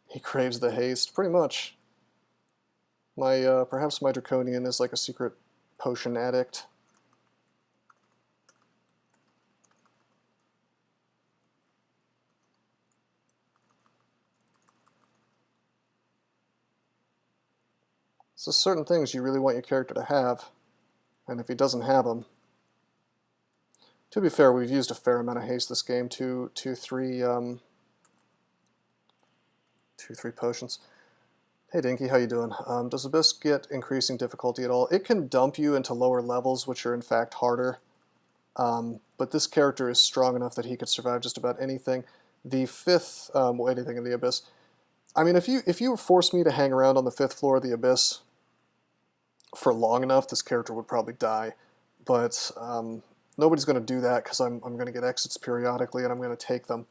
He craves the haste, pretty much. Perhaps my Draconian is like a secret potion addict. So certain things you really want your character to have, and if he doesn't have them... To be fair, we've used a fair amount of haste this game, two, three potions. Hey Dinky, how you doing? Does Abyss get increasing difficulty at all? It can dump you into lower levels, which are in fact harder. But this character is strong enough that he could survive just about anything. The fifth, anything in the Abyss. I mean, if you force me to hang around on the 5th floor of the Abyss for long enough, this character would probably die. But nobody's going to do that because I'm going to get exits periodically, and I'm going to take them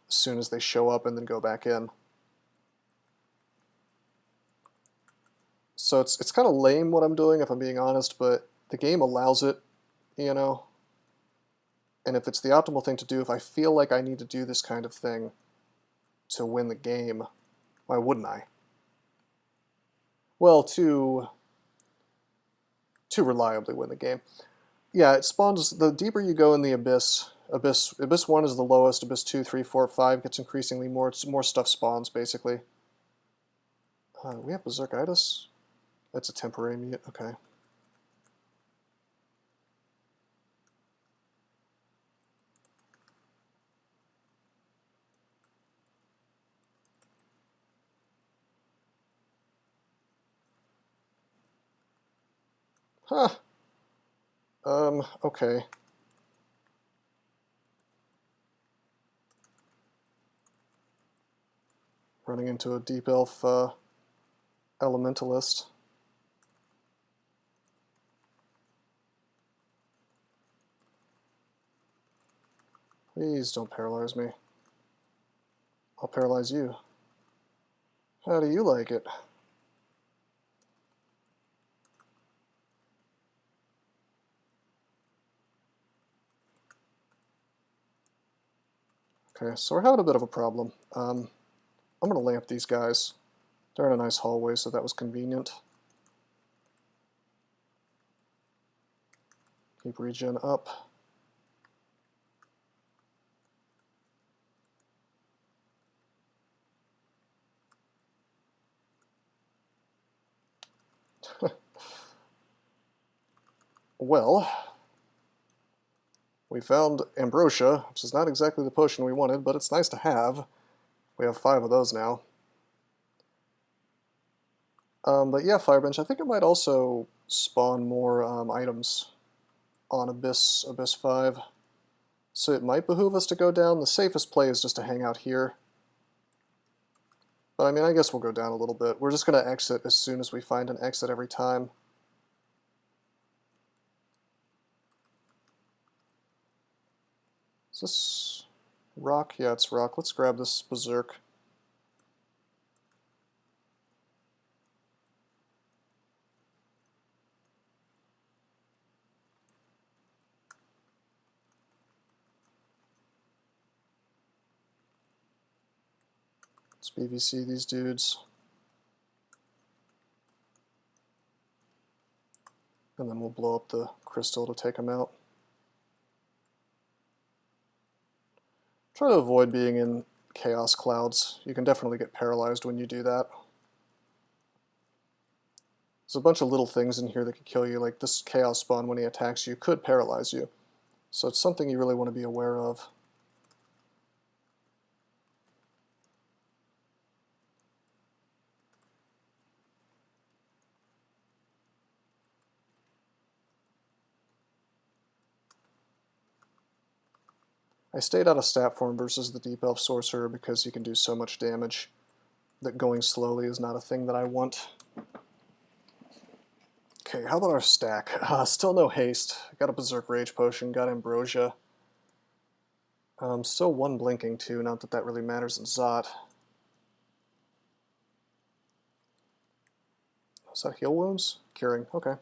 as soon as they show up and then go back in. So it's kind of lame what I'm doing, if I'm being honest, but the game allows it, you know. And if it's the optimal thing to do, if I feel like I need to do this kind of thing to win the game, why wouldn't I? Well, to reliably win the game. Yeah, it spawns, the deeper you go in the Abyss, Abyss 1 is the lowest, Abyss 2, 3, 4, 5 gets increasingly more stuff spawns, basically. We have Berserkitis? That's a temporary mute, okay. Huh. Okay. Running into a deep elf elementalist. Please don't paralyze me. I'll paralyze you. How do you like it? Okay, so we're having a bit of a problem. I'm going to lamp these guys. They're in a nice hallway, so that was convenient. Keep regen up. Well, we found Ambrosia, which is not exactly the potion we wanted, but it's nice to have. We have 5 of those now. But yeah, Firebench, I think it might also spawn more items on Abyss 5. So it might behoove us to go down. The safest play is just to hang out here. But I mean, I guess we'll go down a little bit. We're just going to exit as soon as we find an exit every time. Is this rock? Yeah, it's rock. Let's grab this berserk. Let's VSEE these dudes. And then we'll blow up the crystal to take them out. Try to avoid being in chaos clouds. You can definitely get paralyzed when you do that. There's a bunch of little things in here that could kill you, like this chaos spawn when he attacks you could paralyze you. So it's something you really want to be aware of. I stayed out of stat form versus the Deep Elf Sorcerer because he can do so much damage that going slowly is not a thing that I want. Okay, how about our stack? Still no haste. Got a Berserk Rage Potion, got Ambrosia. Still one blinking too, not that that really matters in Zot. Is that heal wounds? Curing, okay.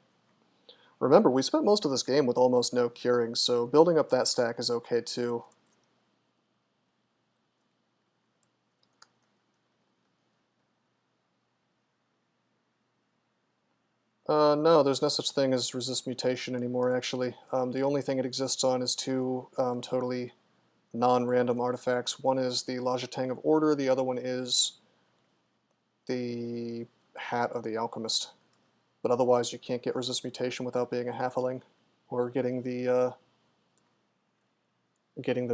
Remember, we spent most of this game with almost no curing, so building up that stack is okay too. No, there's no such thing as resist mutation anymore, actually. The only thing it exists on is two totally non-random artifacts. One is the Lajatang of Order, the other one is the Hat of the Alchemist. But otherwise, you can't get resist mutation without being a halfling, or getting the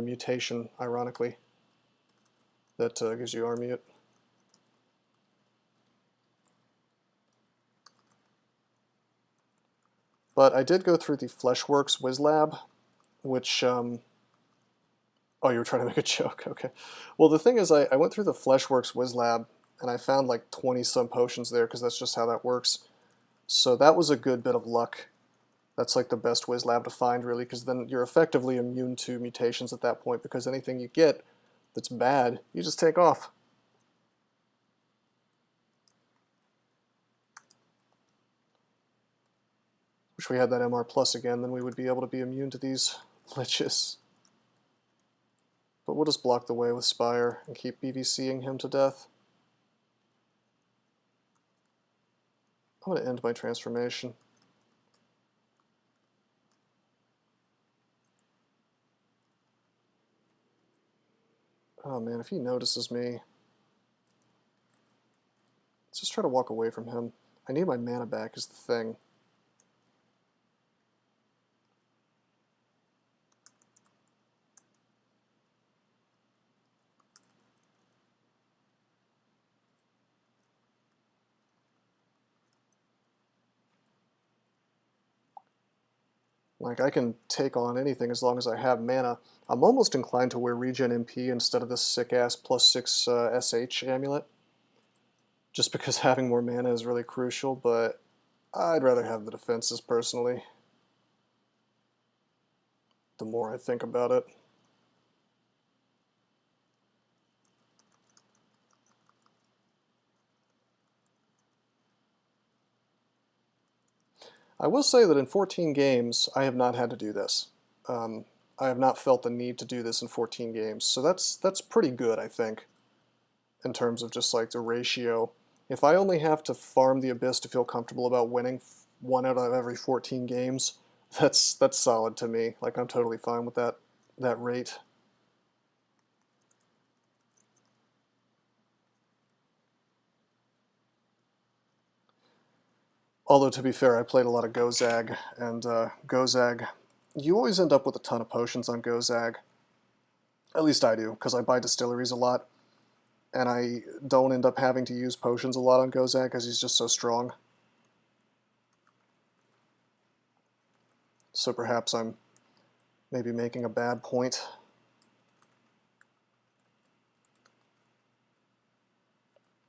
mutation, ironically, that gives you Armute. But I did go through the Fleshworks WizLab, which, oh, you were trying to make a joke, okay. Well, the thing is, I went through the Fleshworks WizLab, and I found like 20-some potions there, because that's just how that works. So that was a good bit of luck. That's like the best WizLab to find, really, because then you're effectively immune to mutations at that point, because anything you get that's bad, you just take off. Wish we had that MR plus again, then we would be able to be immune to these liches. But we'll just block the way with Spire and keep BVCing him to death. I'm going to end my transformation. Oh man, if he notices me... Let's just try to walk away from him. I need my mana back is the thing. Like, I can take on anything as long as I have mana. I'm almost inclined to wear Regen MP instead of this sick-ass +6 SH amulet. Just because having more mana is really crucial, but I'd rather have the defenses personally. The more I think about it. I will say that in 14 games, I have not had to do this. I have not felt the need to do this in 14 games, so that's pretty good, I think, in terms of just like the ratio. If I only have to farm the Abyss to feel comfortable about winning 1 out of every 14 games, that's solid to me. Like, I'm totally fine with that rate. Although, to be fair, I played a lot of Gozag, and Gozag, you always end up with a ton of potions on Gozag. At least I do, because I buy distilleries a lot, and I don't end up having to use potions a lot on Gozag because he's just so strong. So perhaps I'm maybe making a bad point.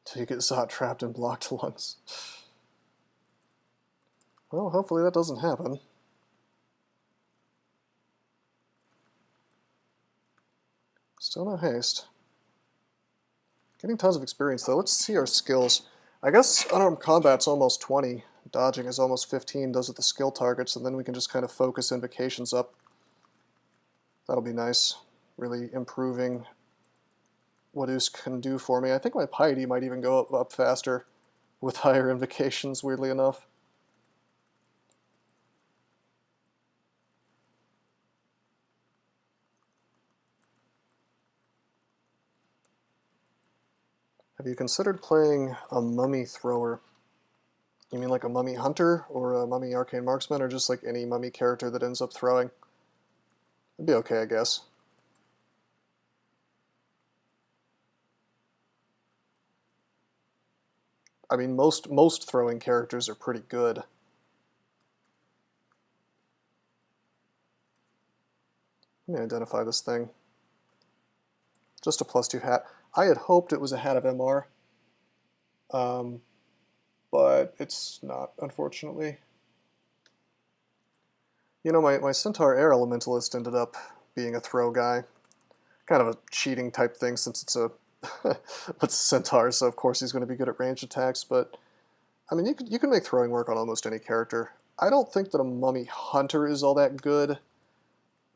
Till you get Zot trapped in blocked lungs. Well, hopefully that doesn't happen. Still no haste. Getting tons of experience though. Let's see our skills. I guess unarmed combat's almost 20. Dodging is almost 15. Those are the skill targets, and then we can just kind of focus invocations up. That'll be nice. Really improving what Usk can do for me. I think my piety might even go up faster with higher invocations, weirdly enough. Have you considered playing a mummy thrower? You mean like a mummy hunter or a mummy arcane marksman, or just like any mummy character that ends up throwing? It'd be okay, I guess. I mean, most throwing characters are pretty good. Let me identify this thing. Just a +2 hat. I had hoped it was a hat of MR, but it's not, unfortunately. You know, my Centaur Air Elementalist ended up being a throw guy. Kind of a cheating type thing since it's a it's a Centaur, so of course he's going to be good at range attacks, but I mean, you can make throwing work on almost any character. I don't think that a mummy hunter is all that good,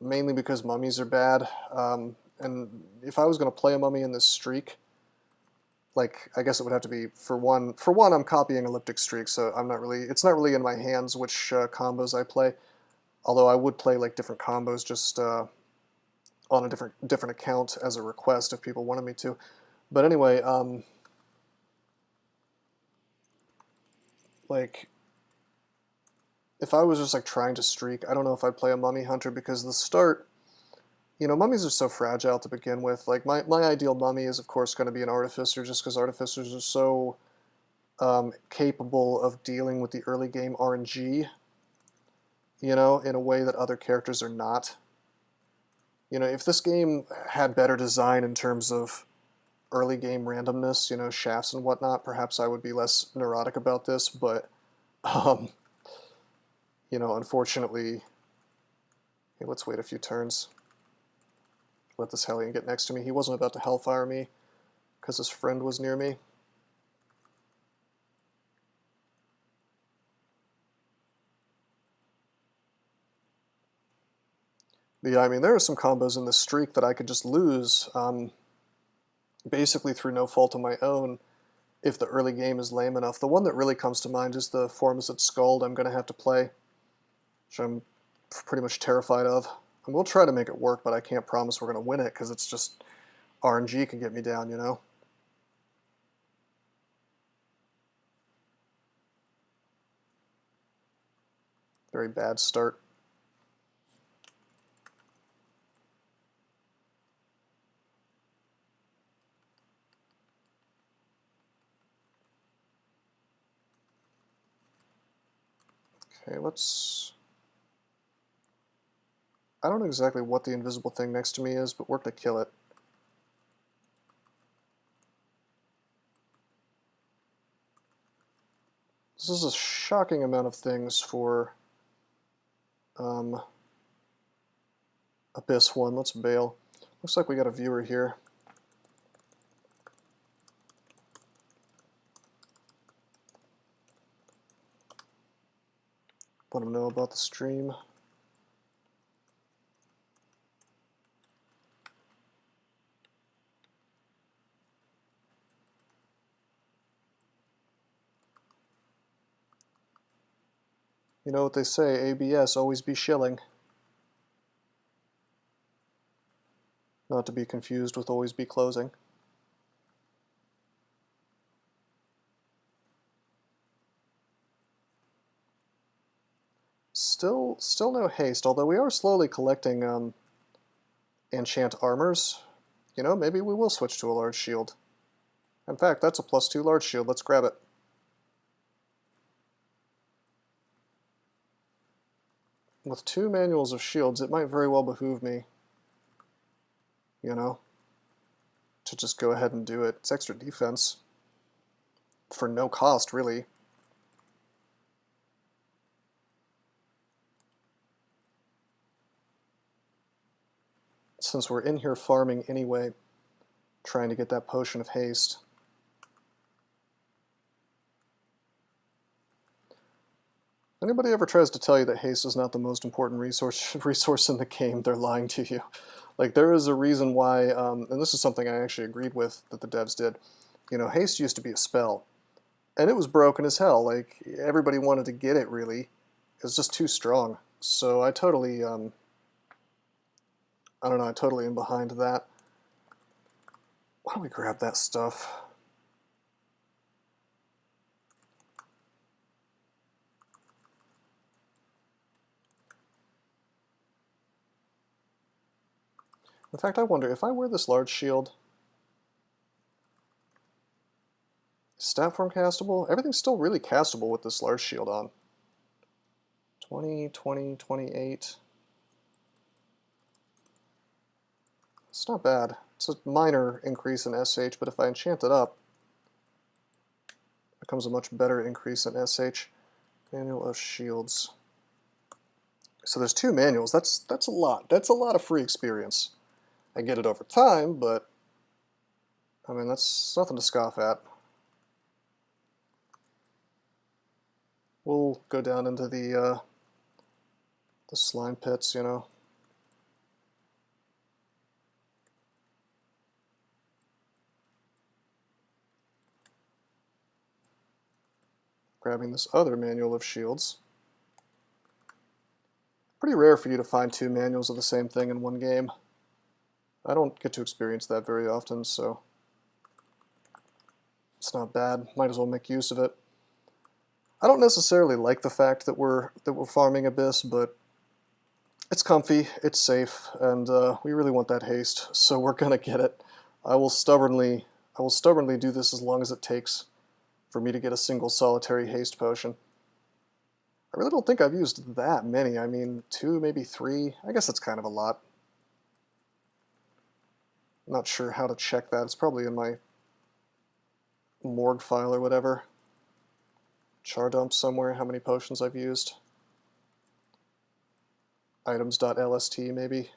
mainly because mummies are bad. And if I was going to play a mummy in this streak, like, I guess it would have to be, for one, I'm copying Elliptic Streak, so it's not really in my hands which combos I play, although I would play like different combos just on a different account as a request if people wanted me to. But anyway, like, if I was just like trying to streak, I don't know if I'd play a mummy hunter, because the start, you know, mummies are so fragile to begin with. Like, my ideal mummy is, of course, going to be an artificer, just because artificers are so capable of dealing with the early game RNG, you know, in a way that other characters are not. You know, if this game had better design in terms of early game randomness, you know, shafts and whatnot, perhaps I would be less neurotic about this, but, you know, unfortunately, hey, let's wait a few turns. Let this Hellion get next to me. He wasn't about to Hellfire me because his friend was near me. But yeah, I mean, there are some combos in this streak that I could just lose, basically through no fault of my own, if the early game is lame enough. The one that really comes to mind is the Formicid Scald I'm going to have to play, which I'm pretty much terrified of. And we'll try to make it work, but I can't promise we're going to win it, because it's just RNG can get me down, you know? Very bad start. Okay, let's... I don't know exactly what the invisible thing next to me is, but we're going to kill it. This is a shocking amount of things for Abyss 1. Let's bail. Looks like we got a viewer here. Let him know about the stream. You know what they say, ABS, always be shilling. Not to be confused with always be closing. Still no haste, although we are slowly collecting enchant armors. You know, maybe we will switch to a large shield. In fact, that's a +2 large shield. Let's grab it. With 2 manuals of shields, it might very well behoove me, you know, to just go ahead and do it. It's extra defense. For no cost, really. since we're in here farming anyway, trying to get that potion of haste. Anybody ever tries to tell you that haste is not the most important resource in the game, they're lying to you. Like, there is a reason why, and this is something I actually agreed with that the devs did. You know, haste used to be a spell, and it was broken as hell. Like, everybody wanted to get it, really. It was just too strong. So I totally, I don't know, I totally am behind that. Why don't we grab that stuff? In fact, I wonder, if I wear this large shield, is stat form castable? Everything's still really castable with this large shield on. 20, 20, 28. It's not bad. It's a minor increase in SH, but if I enchant it up, it becomes a much better increase in SH. Manual of shields. So there's 2 manuals. That's a lot. That's a lot of free experience. I get it over time, but I mean, that's nothing to scoff at. We'll go down into the slime pits, you know. Grabbing this other manual of shields. Pretty rare for you to find 2 manuals of the same thing in one game. I don't get to experience that very often, so it's not bad. Might as well make use of it. I don't necessarily like the fact that we're farming Abyss, but it's comfy, it's safe, and we really want that haste, so we're gonna get it. I will stubbornly do this as long as it takes for me to get a single solitary haste potion. I really don't think I've used that many. I mean, 2, maybe 3. I guess that's kind of a lot. I'm not sure how to check that. It's probably in my morgue file or whatever. Char dump somewhere, how many potions I've used. Items.lst maybe.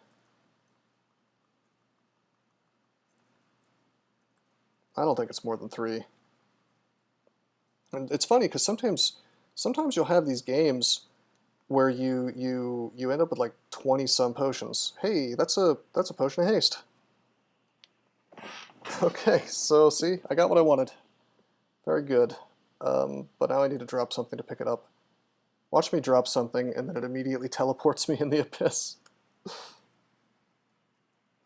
I don't think it's more than 3. And it's funny because sometimes you'll have these games where you end up with like 20-some potions. Hey, that's a potion of haste. Okay, so see, I got what I wanted. Very good. But now I need to drop something to pick it up. Watch me drop something, and then it immediately teleports me in the abyss.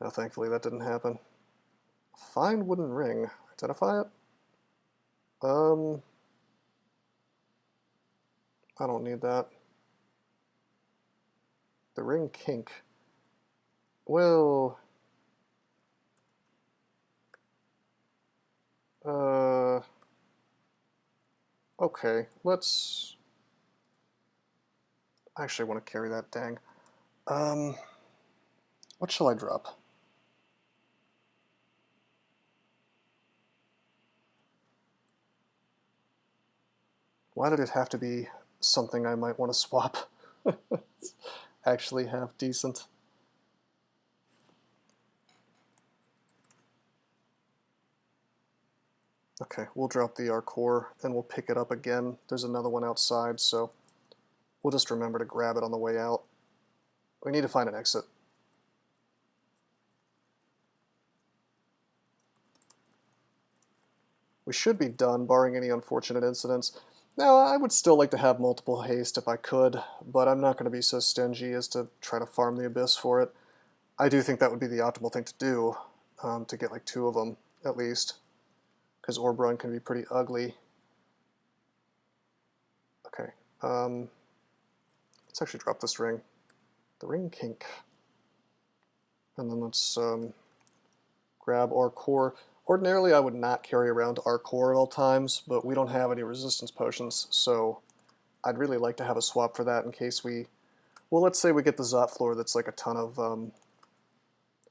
Now, thankfully, that didn't happen. Find wooden ring. Identify it? I don't need that. The ring kink. Well... okay, let's... I actually want to carry that, dang. What shall I drop? Why did it have to be something I might want to swap? Actually half decent. Okay, we'll drop the core and we'll pick it up again. There's another one outside, so we'll just remember to grab it on the way out. We need to find an exit. We should be done, barring any unfortunate incidents. Now, I would still like to have multiple haste if I could, but I'm not going to be so stingy as to try to farm the Abyss for it. I do think that would be the optimal thing to do, to get like 2 of them, at least. Because Orb Run can be pretty ugly. Okay, let's actually drop this ring. The ring kink. And then let's grab our core. Ordinarily, I would not carry around our core at all times, but we don't have any resistance potions, so I'd really like to have a swap for that in case we... Well, let's say we get the Zot floor that's like a ton of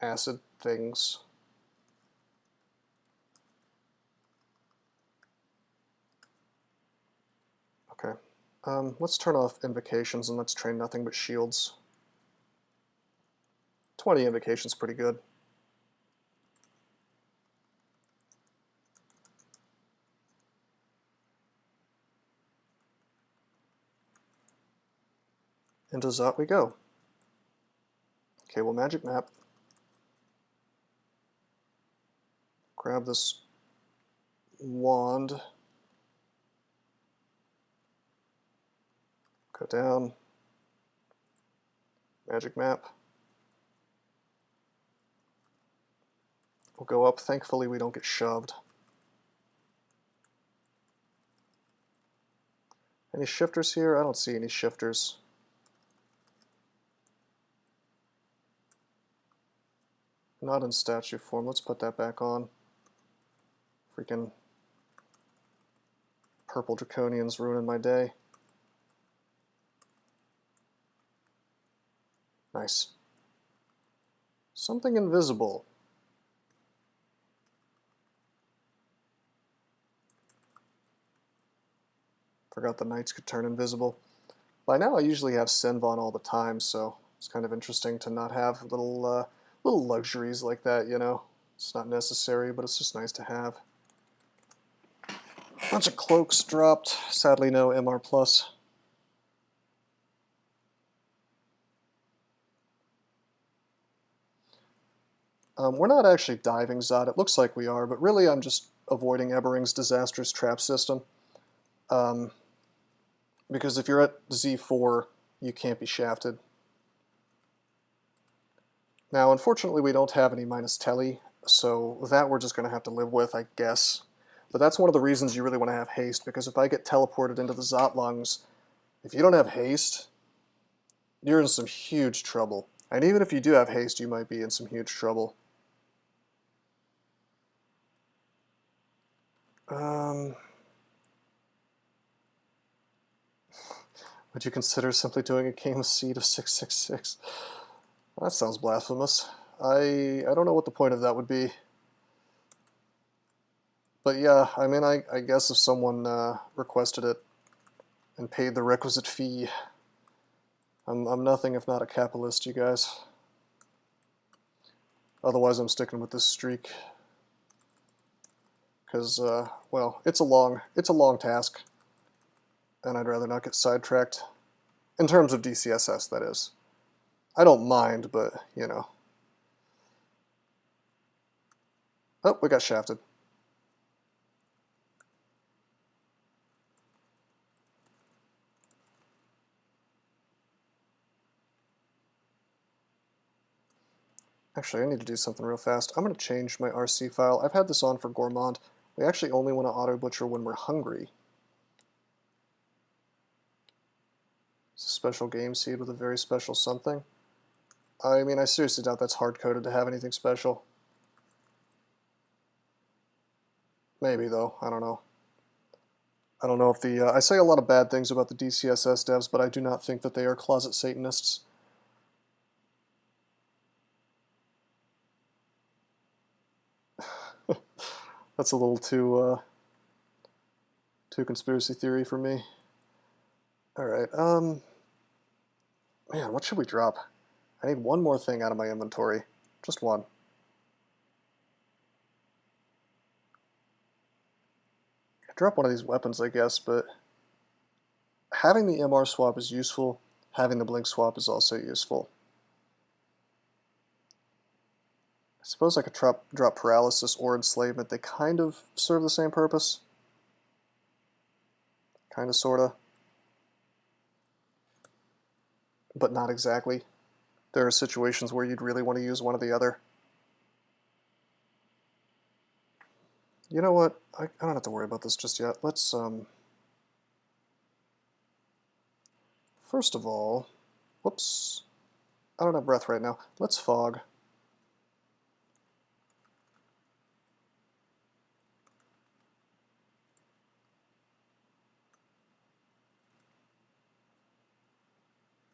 acid things. Okay, let's turn off invocations and let's train nothing but shields. 20 indication's pretty good. Into Zot we go. Okay, we'll magic map. Grab this wand. Go down. Magic map. We'll go up. Thankfully we don't get shoved. Any shifters here? I don't see any shifters. Not in statue form. Let's put that back on. Freaking purple draconians ruining my day. Nice. Something invisible. Forgot the knights could turn invisible. By now I usually have Senvon all the time, so it's kind of interesting to not have little luxuries like that, you know. It's not necessary, but it's just nice to have. Bunch of cloaks dropped. Sadly no MR+. We're not actually diving Zot. It looks like we are, but really I'm just avoiding Ebering's disastrous trap system. Because if you're at Z4, you can't be shafted. Now, unfortunately, we don't have any minus tele, so that we're just going to have to live with, I guess. But that's one of the reasons you really want to have haste, because if I get teleported into the Zot lungs, if you don't have haste, you're in some huge trouble. And even if you do have haste, you might be in some huge trouble. Would you consider simply doing a game of seed of 666? That sounds blasphemous. I don't know what the point of that would be. But yeah, I mean, I guess if someone requested it and paid the requisite fee, I'm nothing if not a capitalist, you guys. Otherwise, I'm sticking with this streak. Because, well, it's a long task, and I'd rather not get sidetracked. In terms of DCSS, that is. I don't mind, but, you know. Oh, we got shafted. Actually, I need to do something real fast. I'm going to change my RC file. I've had this on for Gourmand. We actually only want to auto-butcher when we're hungry. It's a special game seed with a very special something. I mean, I seriously doubt that's hard-coded to have anything special. Maybe, though. I don't know. I don't know if the... I say a lot of bad things about the DCSS devs, but I do not think that they are closet Satanists. That's a little too conspiracy theory for me. Alright, man, what should we drop? I need one more thing out of my inventory. Just one. I could drop one of these weapons, I guess, but having the MR swap is useful. Having the blink swap is also useful. I suppose I could drop paralysis or enslavement. They kind of serve the same purpose. Kind of, sorta. But not exactly. There are situations where you'd really want to use one or the other. You know what? I don't have to worry about this just yet. Let's, first of all, whoops. I don't have breath right now. Let's fog.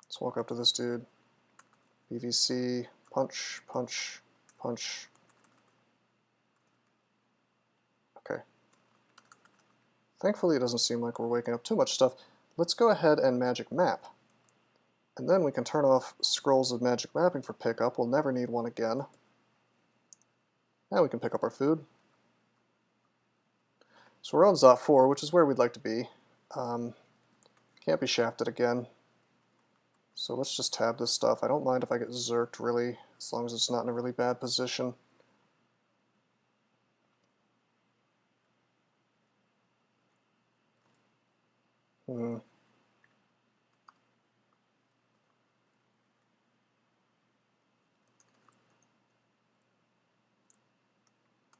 Let's walk up to this dude. BVC, punch, punch, punch. Okay. Thankfully, it doesn't seem like we're waking up too much stuff. Let's go ahead and magic map. And then we can turn off scrolls of magic mapping for pickup. We'll never need one again. Now we can pick up our food. So we're on Zot 4, which is where we'd like to be. Can't be shafted again. So let's just tab this stuff. I don't mind if I get zerked, really, as long as it's not in a really bad position.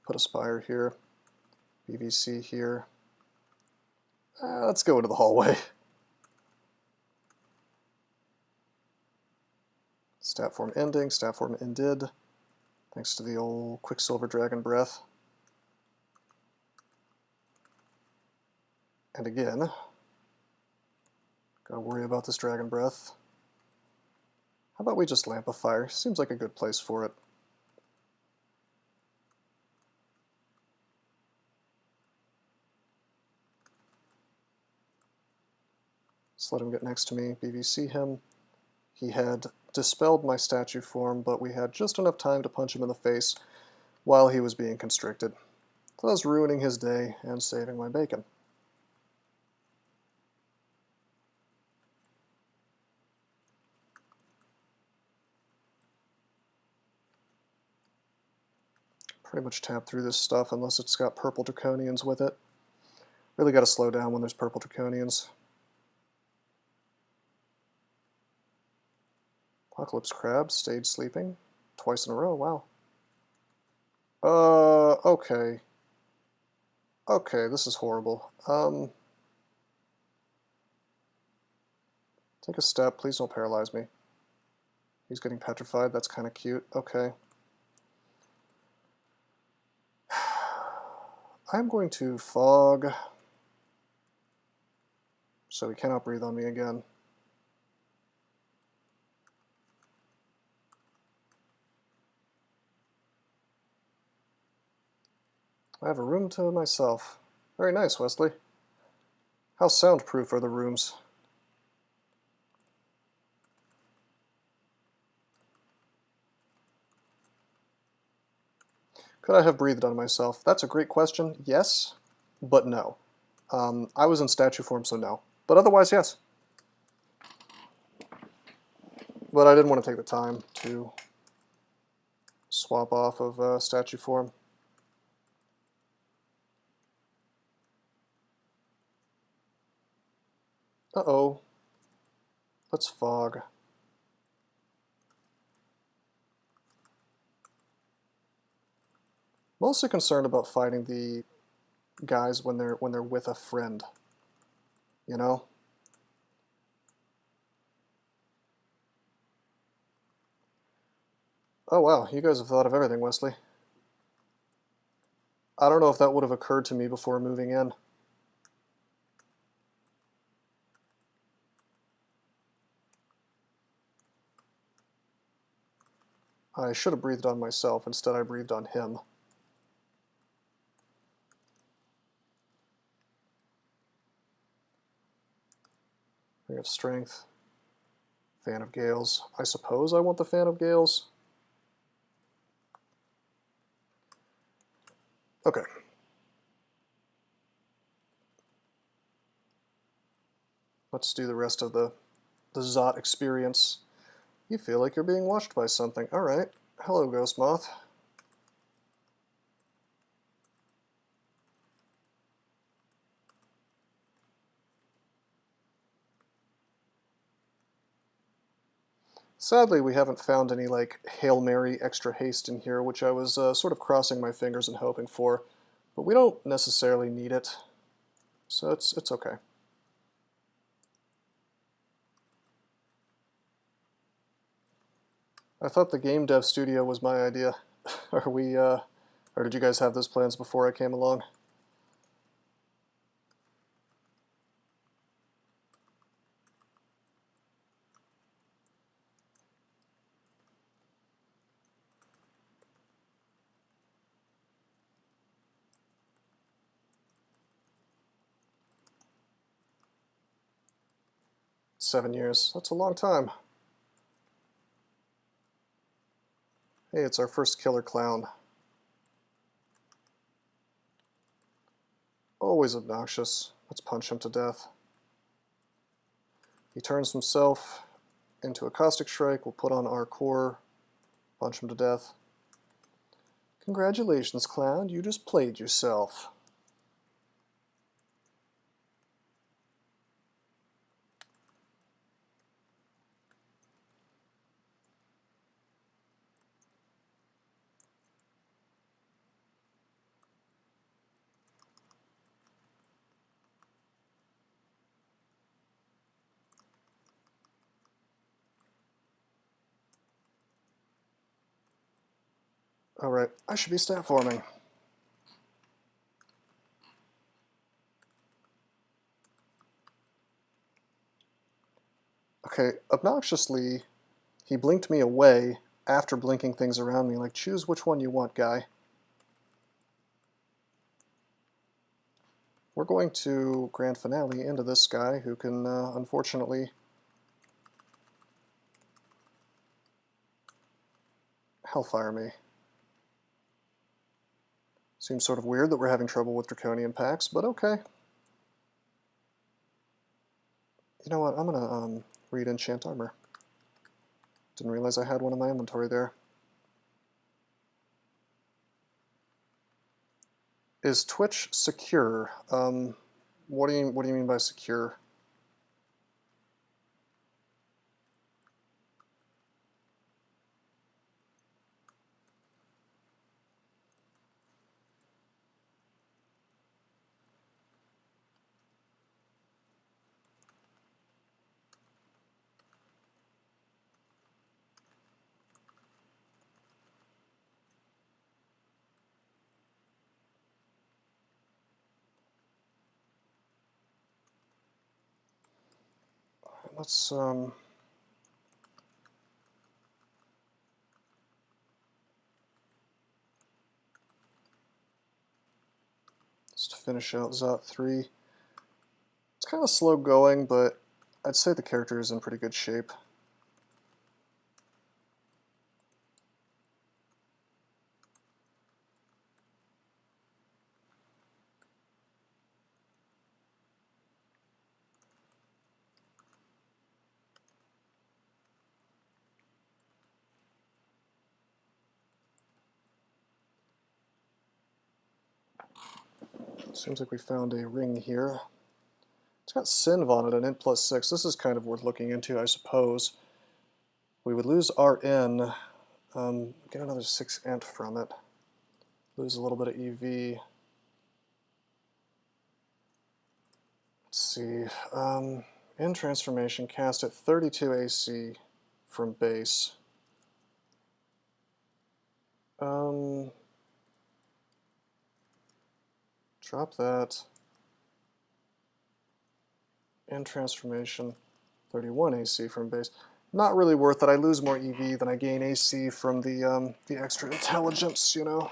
Put a spire here. BVC here. Let's go into the hallway. Stat form ending, stat form ended. Thanks to the old Quicksilver Dragon Breath. And again, gotta worry about this Dragon Breath. How about we just Lamp of Fire? Seems like a good place for it. Just let him get next to me, BVC him. He had dispelled my statue form, but we had just enough time to punch him in the face while he was being constricted, thus ruining his day and saving my bacon. Pretty much tap through this stuff unless it's got purple draconians with it. Really got to slow down when there's purple draconians. Apocalypse Crab stayed sleeping twice in a row, wow. Okay. Okay, this is horrible. Take a step, please don't paralyze me. He's getting petrified, that's kind of cute, okay. I'm going to fog, so he cannot breathe on me again. I have a room to myself. Very nice, Wesley. How soundproof are the rooms? Could I have breathed on myself? That's a great question. Yes, but no. I was in statue form, so no. But otherwise, yes. But I didn't want to take the time to swap off of statue form. Uh-oh. Let's fog. Mostly concerned about fighting the guys when they're with a friend. You know? Oh wow, you guys have thought of everything, Wesley. I don't know if that would have occurred to me before moving in. I should have breathed on myself, instead I breathed on him. We have strength. Fan of Gales. I suppose I want the Fan of Gales. Okay. Let's do the rest of the Zot experience. You feel like you're being watched by something. Alright. Hello, Ghost Moth. Sadly, we haven't found any, like, Hail Mary extra haste in here, which I was sort of crossing my fingers and hoping for. But we don't necessarily need it, so it's okay. I thought the game dev studio was my idea. Or did you guys have those plans before I came along? $7 years. That's a long time. Hey, it's our first killer clown. Always obnoxious. Let's punch him to death. He turns himself into a caustic strike. We'll put on our core, punch him to death. Congratulations, clown. You just played yourself. Alright, I should be stat forming. Okay, obnoxiously, he blinked me away after blinking things around me. Like, choose which one you want, guy. We're going to grand finale into this guy who can, unfortunately, hellfire me. Seems sort of weird that we're having trouble with draconian packs, but okay. You know what, I'm gonna read enchant armor. Didn't realize I had one in my inventory there. Is Twitch secure? What do you mean by secure? Let's just to finish out Zot 3. It's kind of slow going, but I'd say the character is in pretty good shape. Seems like we found a ring here. It's got Synv on it, an int +6. This is kind of worth looking into, I suppose. We would lose Rn, get another 6 int from it. Lose a little bit of EV. Let's see. In transformation, cast at 32 AC from base. Drop that. And transformation, 31 AC from base. Not really worth it. I lose more EV than I gain AC from the extra intelligence, you know.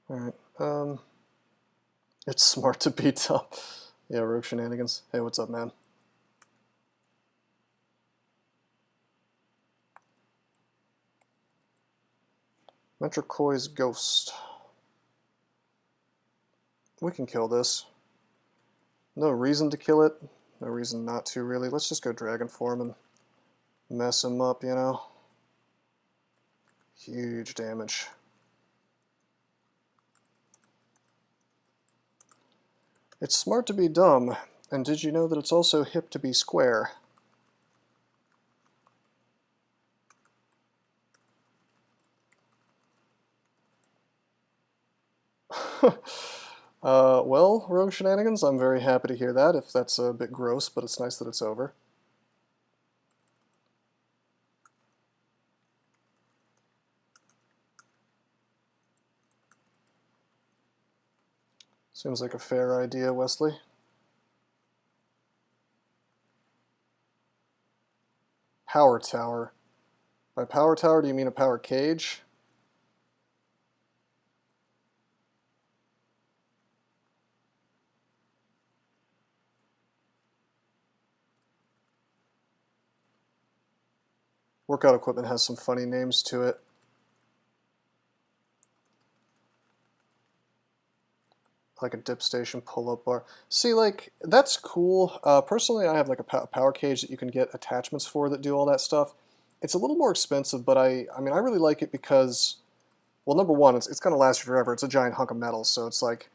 Alright, it's smart to be dumb. Yeah, rogue shenanigans. Hey, what's up, man? Metrocoy's Ghost. We can kill this. No reason to kill it. No reason not to, really. Let's just go Dragon Form and mess him up, you know? Huge damage. It's smart to be dumb, and did you know that it's also hip to be square? Well, rogue shenanigans, I'm very happy to hear that, if that's a bit gross, but it's nice that it's over. Seems like a fair idea, Wesley. Power tower. By power tower, do you mean a power cage? Workout equipment has some funny names to it. Like a dip station, pull-up bar. See, like, that's cool. Personally, I have like a power cage that you can get attachments for that do all that stuff. It's a little more expensive, but I mean, I really like it because, well, number one, it's going to last you forever. It's a giant hunk of metal, so it's like,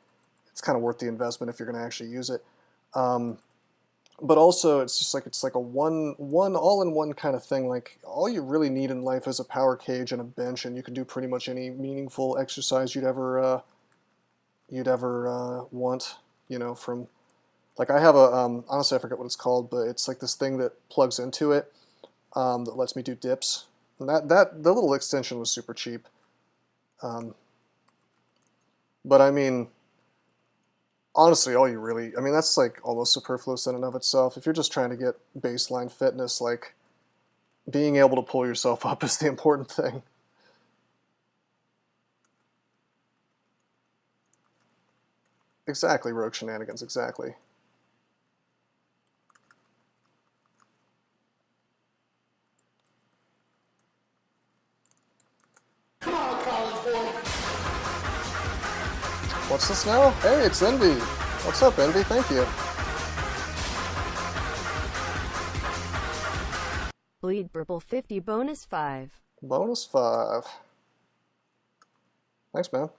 it's kind of worth the investment if you're going to actually use it. But also, it's just like, it's like a one all-in-one kind of thing. Like, all you really need in life is a power cage and a bench, and you can do pretty much any meaningful exercise you'd ever want, you know, from, like, I have a, honestly I forget what it's called, but it's like this thing that plugs into it that lets me do dips. And the little extension was super cheap. But I mean, honestly, all you really, I mean, that's like almost superfluous in and of itself. If you're just trying to get baseline fitness, like, being able to pull yourself up is the important thing. Exactly, rogue shenanigans, exactly. Come on, college boy. What's this now? Hey, it's Envy. What's up, Envy? Thank you. Bleed Purple 50 bonus 5. Bonus 5. Thanks, man.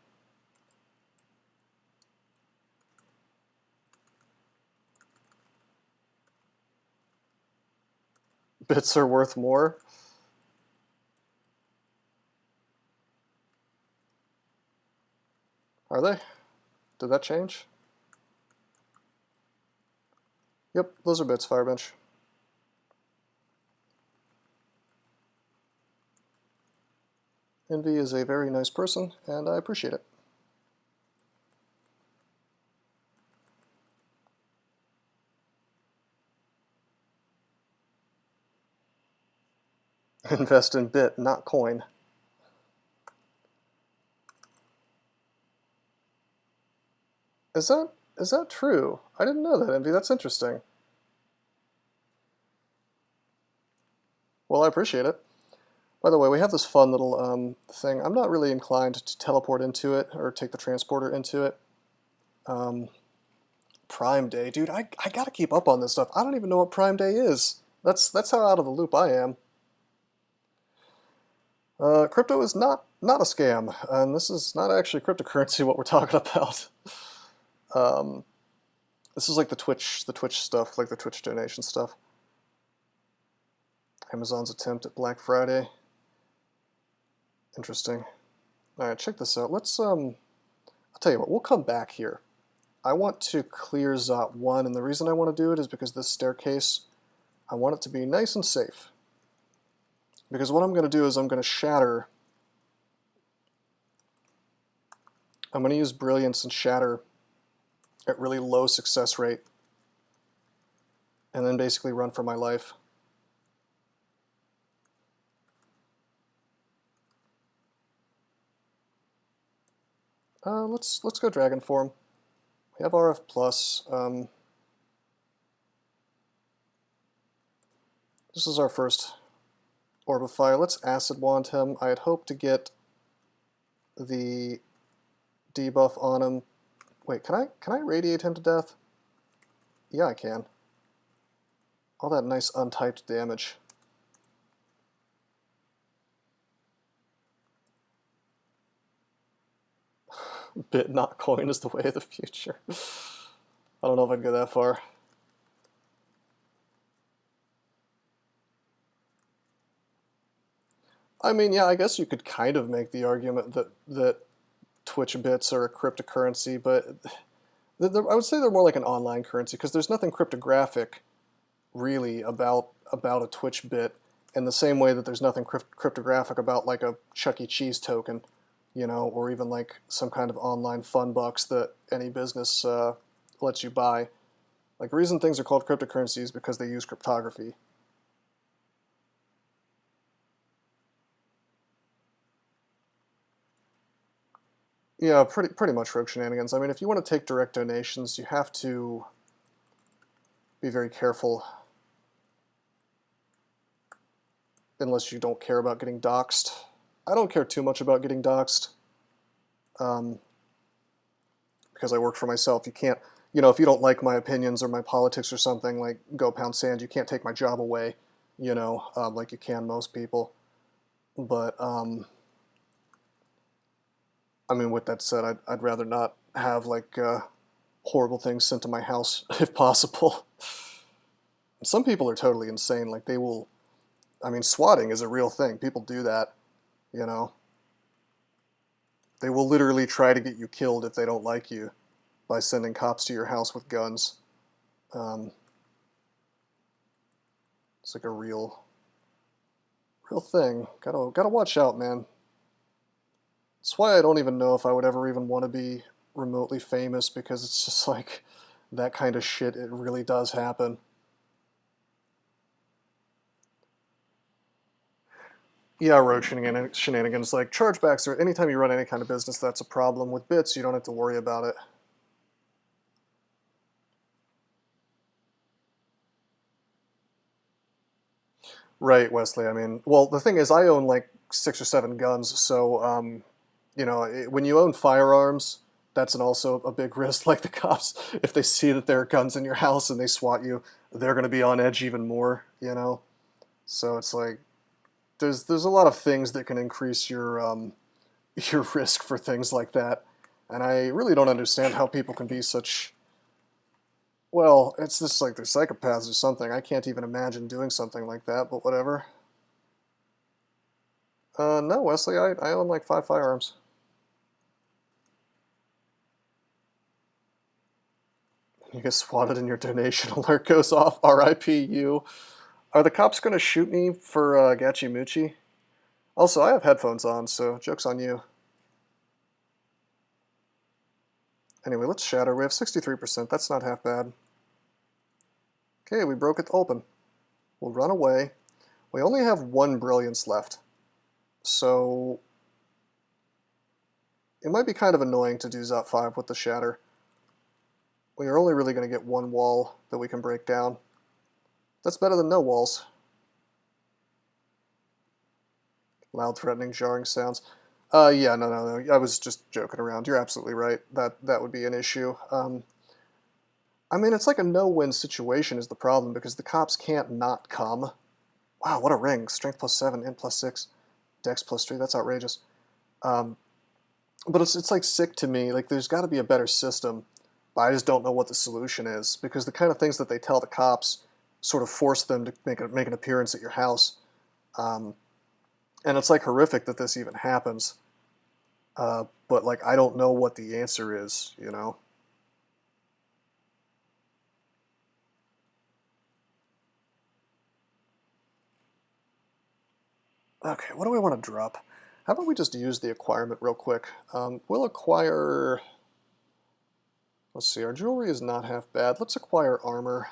Bits are worth more. Are they? Did that change? Yep, those are bits, Firebench. Envy is a very nice person, and I appreciate it. Invest in bit, not coin. Is that true? I didn't know that, Envy. That's interesting. Well, I appreciate it. By the way, we have this fun little thing. I'm not really inclined to teleport into it or take the transporter into it. Prime Day, dude. I gotta keep up on this stuff. I don't even know what Prime Day is. That's how out of the loop I am. Crypto is not a scam, and this is not actually cryptocurrency what we're talking about. This is like the Twitch stuff, like the Twitch donation stuff. Amazon's attempt at Black Friday. Interesting. All right, check this out. Let's I'll tell you what. We'll come back here. I want to clear Zot 1, and the reason I want to do it is because this staircase, I want it to be nice and safe. Because what I'm going to do is I'm going to shatter. I'm going to use Brilliance and Shatter at really low success rate, and then basically run for my life. Let's go Dragon Form. We have RF plus. This is our first Orbify. Let's Acid Wand him. I had hoped to get the debuff on him. Wait, can I radiate him to death? Yeah, I can. All that nice untyped damage. Bit not coin is the way of the future. I don't know if I'd go that far. I mean, yeah, I guess you could kind of make the argument that Twitch bits are a cryptocurrency, but I would say they're more like an online currency because there's nothing cryptographic really about a Twitch bit in the same way that there's nothing cryptographic about like a Chuck E. Cheese token, you know, or even like some kind of online fun bucks that any business lets you buy. Like, the reason things are called cryptocurrency is because they use cryptography. Yeah, pretty much rogue shenanigans. I mean, if you want to take direct donations, you have to be very careful. unless you don't care about getting doxxed. I don't care too much about getting doxxed because I work for myself. You can't, you know, if you don't like my opinions or my politics or something, like, go pound sand. You can't take my job away, you know, like you can most people. But, I mean, with that said, I'd rather not have, like, horrible things sent to my house, if possible. Some people are totally insane. Like, they will, I mean, swatting is a real thing. People do that, you know. They will literally try to get you killed if they don't like you by sending cops to your house with guns. It's like a real thing. Gotta watch out, man. That's why I don't even know if I would ever even want to be remotely famous, because it's just like that kind of shit, it really does happen. Yeah, road shenanigans, like chargebacks, or anytime you run any kind of business, that's a problem. With bits, you don't have to worry about it. Right, Wesley. I mean, well, the thing is, I own like 6 or 7 guns, so, you know, when you own firearms, that's also a big risk. Like, the cops, if they see that there are guns in your house and they SWAT you, they're going to be on edge even more, you know? So it's like, there's a lot of things that can increase your your risk for things like that. And I really don't understand how people can be such, well, it's just like they're psychopaths or something. I can't even imagine doing something like that, but whatever. No, Wesley, I own like 5 firearms. You get swatted and your donation alert goes off. R.I.P. you. Are the cops going to shoot me for Gachimuchi? Also, I have headphones on, so joke's on you. Anyway, let's shatter. We have 63%. That's not half bad. Okay, we broke it open. We'll run away. We only have 1 brilliance left. So it might be kind of annoying to do Zot 5 with the shatter. We are only really going to get 1 wall that we can break down. That's better than no walls. Loud, threatening, jarring sounds. Yeah, no. I was just joking around. You're absolutely right. That would be an issue. I mean, it's like a no-win situation is the problem, because the cops can't not come. Wow, what a ring. Strength +7, int +6, dex +3. That's outrageous. But it's like sick to me. Like, there's got to be a better system, but I just don't know what the solution is, because the kind of things that they tell the cops sort of force them to make an appearance at your house. And it's like horrific that this even happens. But like, I don't know what the answer is, you know? Okay, what do we want to drop? How about we just use the acquirement real quick? We'll acquire... Let's see, our jewelry is not half bad. Let's acquire armor.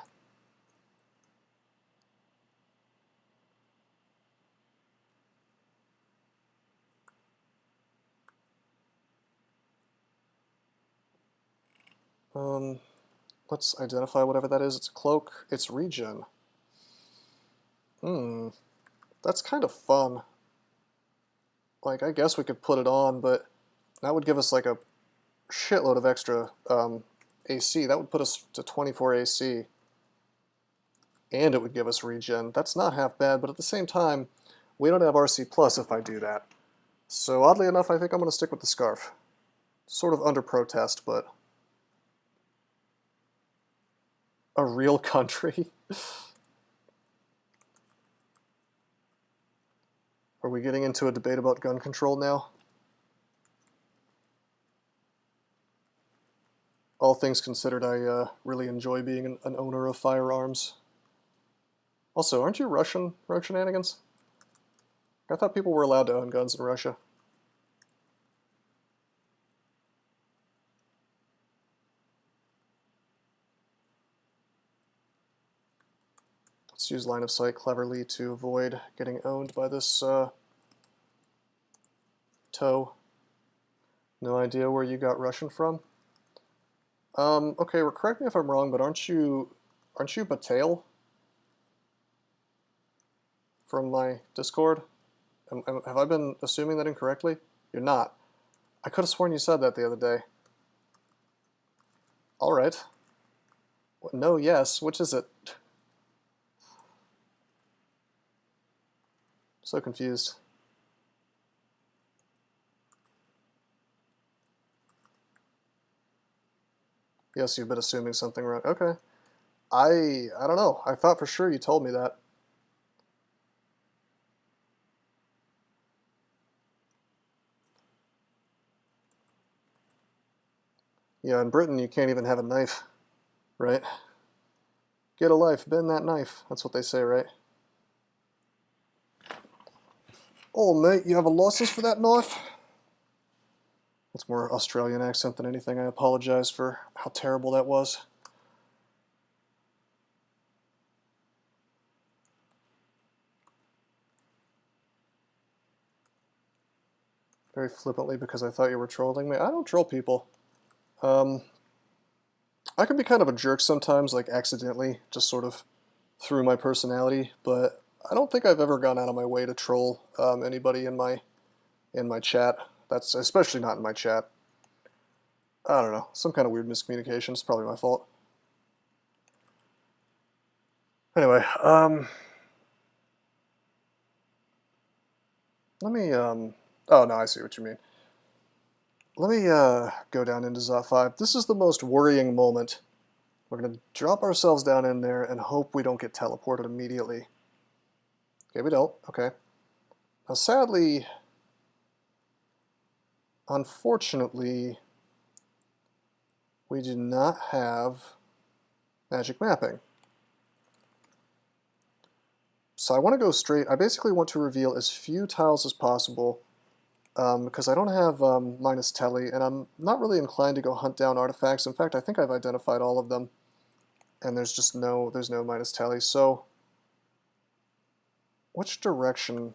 Let's identify whatever that is. It's a cloak. It's regen. That's kind of fun. Like, I guess we could put it on, but that would give us like a shitload of extra AC. That would put us to 24 AC. And it would give us regen. That's not half bad, but at the same time, we don't have RC Plus if I do that. So oddly enough, I think I'm going to stick with the scarf. Sort of under protest, but... A real country? Are we getting into a debate about gun control now? All things considered, I really enjoy being an owner of firearms. Also, aren't you Russian, Rogue Shenanigans? I thought people were allowed to own guns in Russia. Let's use line of sight cleverly to avoid getting owned by this toe. No idea where you got Russian from. Okay, well, correct me if I'm wrong, but aren't you Bataille from my Discord? Have I been assuming that incorrectly? You're not. I could have sworn you said that the other day. All right. No, yes. Which is it? So confused. Yes, you've been assuming something wrong. Okay. I don't know. I thought for sure you told me that. Yeah, in Britain you can't even have a knife, right? Get a life, bend that knife. That's what they say, right? Oh, mate, you have a license for that knife? That's more Australian accent than anything. I apologize for how terrible that was. Very flippantly because I thought you were trolling me. I don't troll people. I can be kind of a jerk sometimes, like accidentally, just sort of through my personality, but I don't think I've ever gone out of my way to troll anybody in my chat. That's especially not in my chat. I don't know, some kind of weird miscommunication. It's probably my fault. Anyway, let me, oh no, I see what you mean. Let me go down into ZOT5. This is the most worrying moment. We're going to drop ourselves down in there and hope we don't get teleported immediately. Okay, we don't. Okay. Now, sadly, unfortunately, we do not have magic mapping. So I want to go straight. I basically want to reveal as few tiles as possible because I don't have minus telly, and I'm not really inclined to go hunt down artifacts. In fact, I think I've identified all of them, and there's just there's no minus telly. So which direction?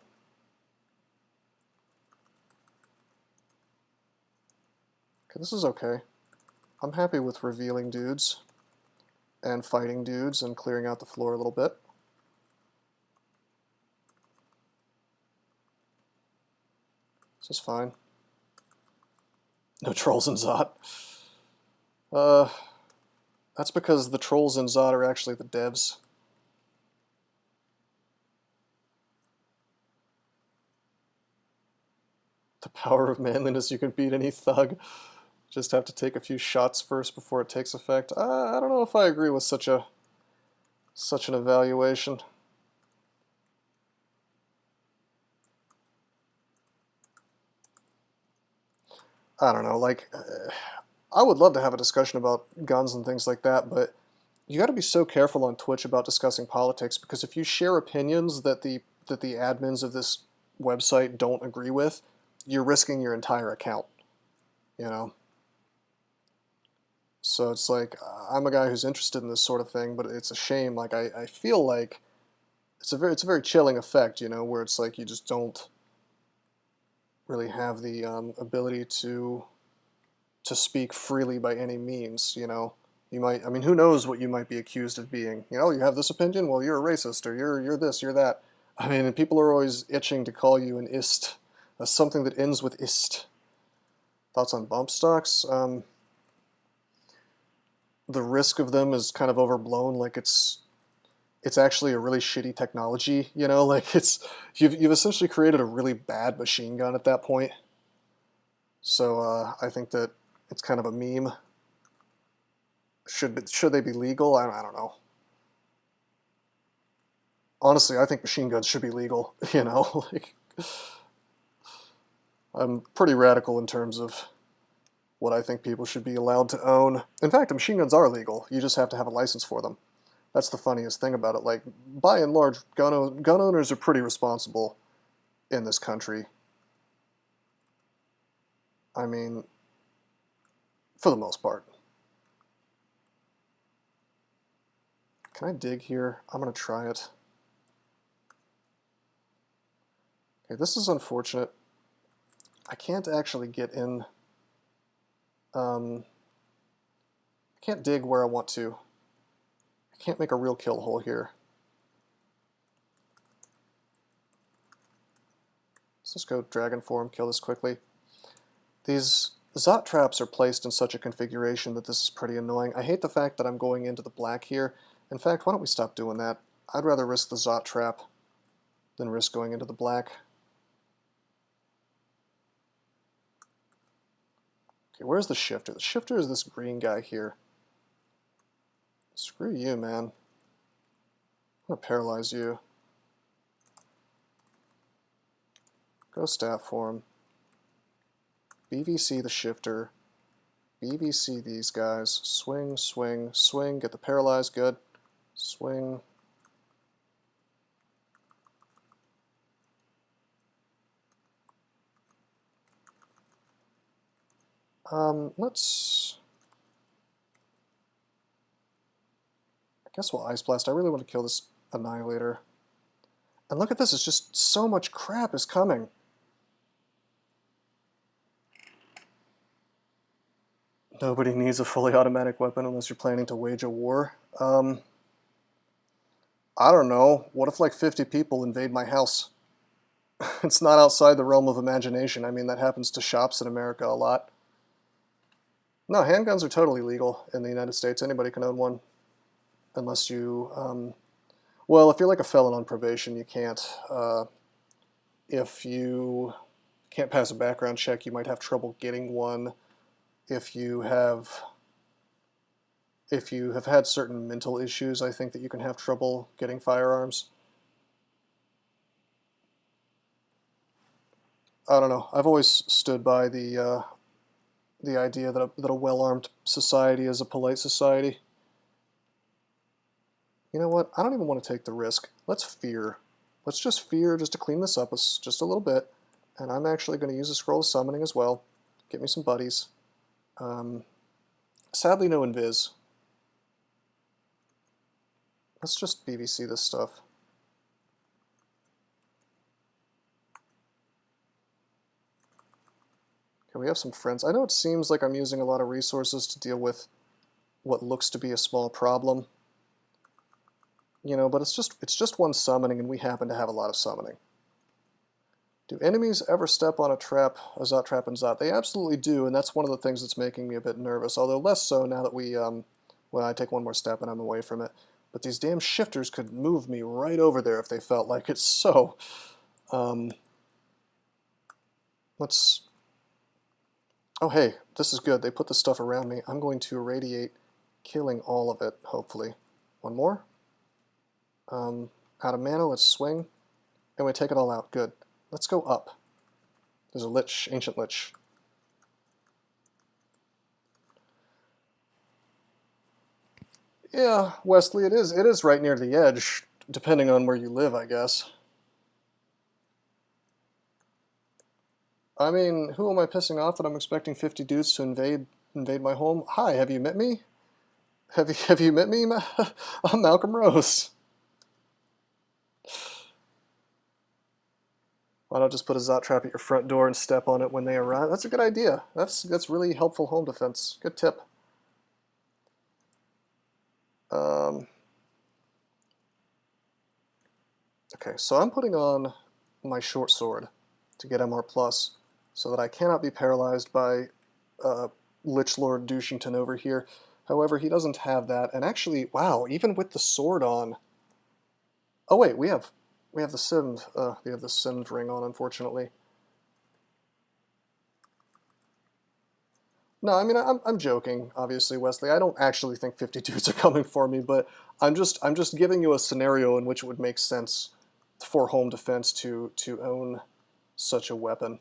Okay, this is okay. I'm happy with revealing dudes and fighting dudes and clearing out the floor a little bit. This is fine. No trolls in Zot. That's because the trolls in Zot are actually the devs. The power of manliness, you can beat any thug. Just have to take a few shots first before it takes effect. I don't know if I agree with such an evaluation. I don't know, like, I would love to have a discussion about guns and things like that, but you got to be so careful on Twitch about discussing politics, because if you share opinions that the admins of this website don't agree with, you're risking your entire account, you know? So it's like, I'm a guy who's interested in this sort of thing, but it's a shame. Like, I feel like it's a very chilling effect, you know, where it's like you just don't really have the ability to speak freely by any means, you know. You might, I mean, who knows what you might be accused of being. You know, you have this opinion, well, you're a racist, or you're this, you're that. I mean, people are always itching to call you an ist, something that ends with ist. Thoughts on bump stocks? The risk of them is kind of overblown, like it's actually a really shitty technology, you know, like you've essentially created a really bad machine gun at that point. So I think that it's kind of a meme. Should they be legal? I don't know. Honestly, I think machine guns should be legal, you know, like I'm pretty radical in terms of what I think people should be allowed to own. In fact, machine guns are legal. You just have to have a license for them. That's the funniest thing about it. Like, by and large, gun owners are pretty responsible in this country. I mean, for the most part. Can I dig here? I'm going to try it. Okay, this is unfortunate. I can't actually get in. I can't dig where I want to. I can't make a real kill hole here. just go dragon form, kill this quickly. These Zot traps are placed in such a configuration that this is pretty annoying. I hate the fact that I'm going into the black here. In fact, why don't we stop doing that? I'd rather risk the Zot trap than risk going into the black. Okay, where's the shifter? The shifter is this green guy here. Screw you, man. I'm gonna paralyze you. Go staff form. BVC the shifter. BVC these guys. Swing, swing, swing. Get the paralyzed. Good. Swing. Let's... I guess we'll Ice Blast. I really want to kill this Annihilator. And look at this, it's just so much crap is coming. Nobody needs a fully automatic weapon unless you're planning to wage a war. I don't know. What if like 50 people invade my house? It's not outside the realm of imagination. I mean, that happens to shops in America a lot. No, handguns are totally legal in the United States. Anybody can own one. Unless you, well, if you're like a felon on probation, you can't. If you can't pass a background check, you might have trouble getting one. If you have had certain mental issues, I think that you can have trouble getting firearms. I don't know. I've always stood by the idea that a well-armed society is a polite society. You know what? I don't even want to take the risk. Let's fear. Let's just fear just to clean this up just a little bit. And I'm actually going to use a scroll of summoning as well. Get me some buddies. Sadly, no invis. Let's just BVC this stuff. Okay, we have some friends. I know it seems like I'm using a lot of resources to deal with what looks to be a small problem. You know, but it's just one summoning, and we happen to have a lot of summoning. Do enemies ever step on a trap, a Zot trap and Zot? They absolutely do, and that's one of the things that's making me a bit nervous, although less so now that we, well, I take one more step and I'm away from it. But these damn shifters could move me right over there if they felt like it, so... let's... Oh, hey, this is good. They put the stuff around me. I'm going to irradiate, killing all of it, hopefully. One more. Out of mana, let's swing. And we take it all out. Good. Let's go up. There's a Lich, Ancient Lich. Yeah, Wesley, it is right near the edge, depending on where you live, I guess. I mean, who am I pissing off that I'm expecting 50 dudes to invade my home? Hi, have you met me? Have you met me? I'm Malcolm Rose. Why not just put a Zot trap at your front door and step on it when they arrive? That's a good idea. That's really helpful home defense. Good tip. Okay, so I'm putting on my short sword to get MR+, so that I cannot be paralyzed by Lich Lord Douchington over here. However, he doesn't have that, and actually, wow, even with the sword on... Oh wait, we have the Symd ring on, unfortunately. No, I mean, I'm joking, obviously, Wesley. I don't actually think 50 dudes are coming for me, but I'm just giving you a scenario in which it would make sense for home defense to own such a weapon.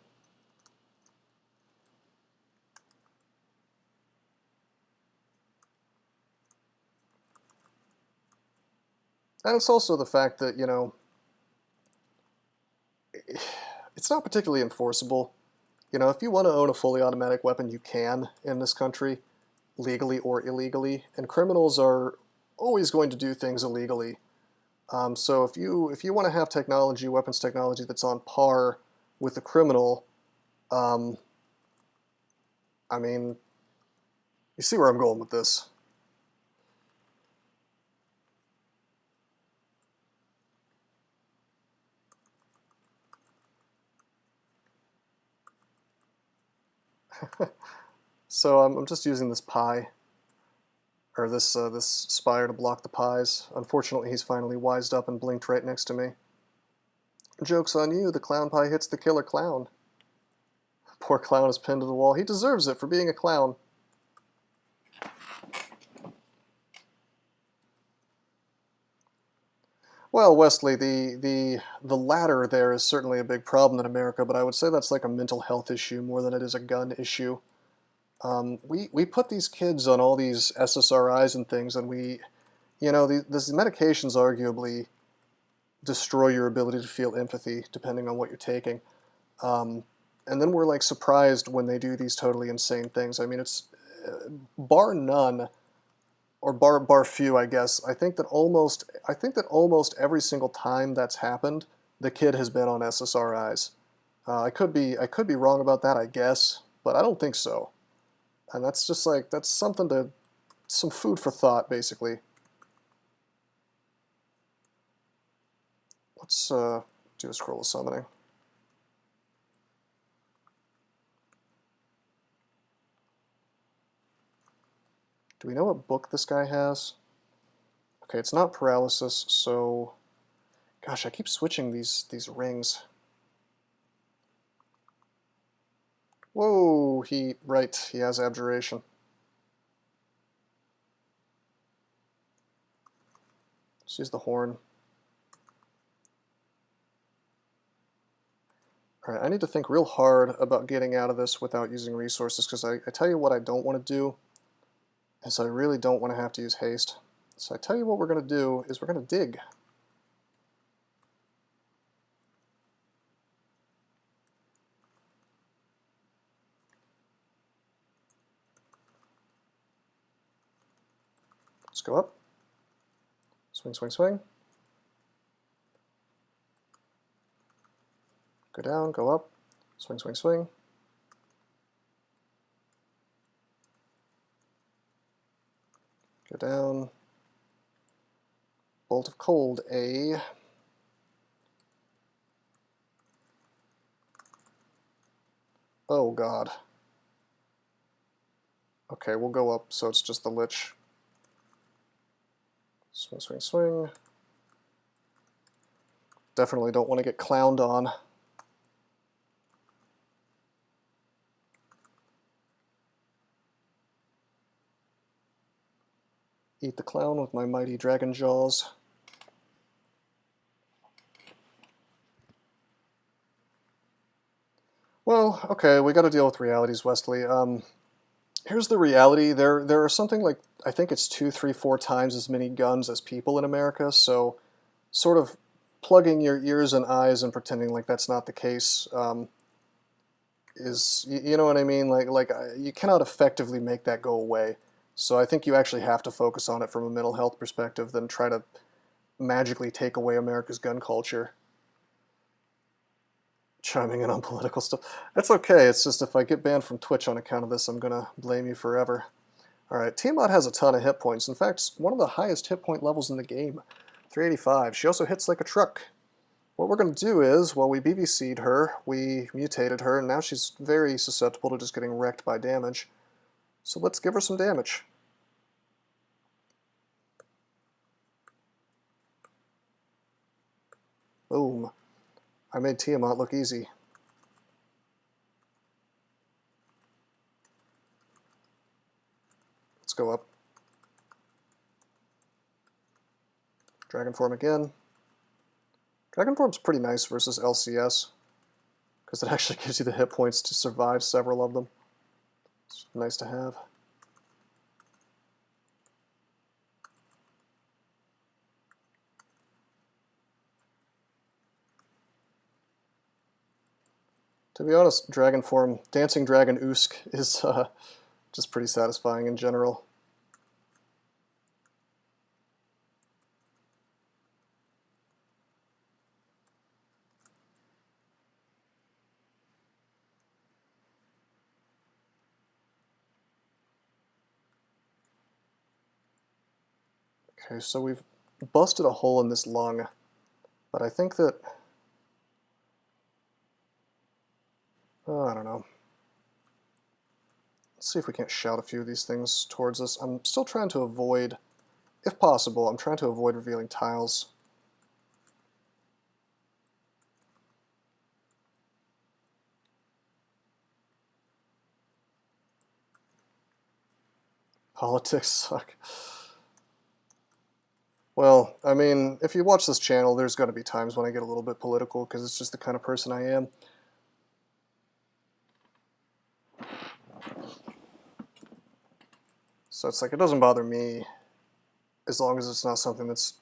And it's also the fact that, you know, it's not particularly enforceable. You know, if you want to own a fully automatic weapon, you can in this country, legally or illegally, and criminals are always going to do things illegally. So if you want to have technology, weapons technology that's on par with the criminal, I mean, you see where I'm going with this. So I'm just using this pi, or this spire to block the pies. Unfortunately, he's finally wised up and blinked right next to me. Joke's on you, the clown pie hits the killer clown. Poor clown is pinned to the wall. He deserves it for being a clown. Well, Wesley, the latter there is certainly a big problem in America, but I would say that's like a mental health issue more than it is a gun issue. We put these kids on all these SSRIs and things, and these medications arguably destroy your ability to feel empathy, depending on what you're taking. And then we're like surprised when they do these totally insane things. I mean, it's bar none, or bar few, I guess. I think that almost every single time that's happened, the kid has been on SSRIs. I could be wrong about that, I guess, but I don't think so. And that's just like, that's some food for thought, basically. Let's do a scroll of summoning. Do we know what book this guy has? Okay, it's not paralysis, so... Gosh, I keep switching these rings. Whoa, he has abjuration. Let's use the horn. Alright, I need to think real hard about getting out of this without using resources, because I tell you what I don't want to do, is I really don't want to have to use haste. So I tell you what we're going to do is we're going to dig. Let's go up. Swing, swing, swing. Go down, go up. Swing, swing, swing. Go down. Bolt of cold, A. Oh god. Okay, we'll go up so it's just the Lich. Swing, swing, swing. Definitely don't want to get clowned on. Eat the clown with my mighty dragon jaws. Well, okay, we got to deal with realities, Wesley. Here's the reality. There are something like, I think it's 2, 3, 4 times as many guns as people in America, so sort of plugging your ears and eyes and pretending like that's not the case is, you know what I mean? Like you cannot effectively make that go away. So I think you actually have to focus on it from a mental health perspective than try to magically take away America's gun culture. Chiming in on political stuff. That's okay, it's just if I get banned from Twitch on account of this, I'm gonna blame you forever. Alright, Tiamat has a ton of hit points. In fact, one of the highest hit point levels in the game. 385. She also hits like a truck. What we're going to do is, well, we BVC'd her, we mutated her, and now she's very susceptible to just getting wrecked by damage. So let's give her some damage. Boom. I made Tiamat look easy. Let's go up. Dragon form again. Dragon form's pretty nice versus LCS, because it actually gives you the hit points to survive several of them. It's nice to have. To be honest, dragon form, dancing dragon Usk is just pretty satisfying in general. Okay, so we've busted a hole in this lung, but I think that, I don't know. see if we can't shout a few of these things towards us. I'm still trying to avoid, if possible, I'm trying to avoid revealing tiles. Politics suck. Well, I mean, if you watch this channel, there's going to be times when I get a little bit political because it's just the kind of person I am. So it's like, it doesn't bother me as long as it's not something that's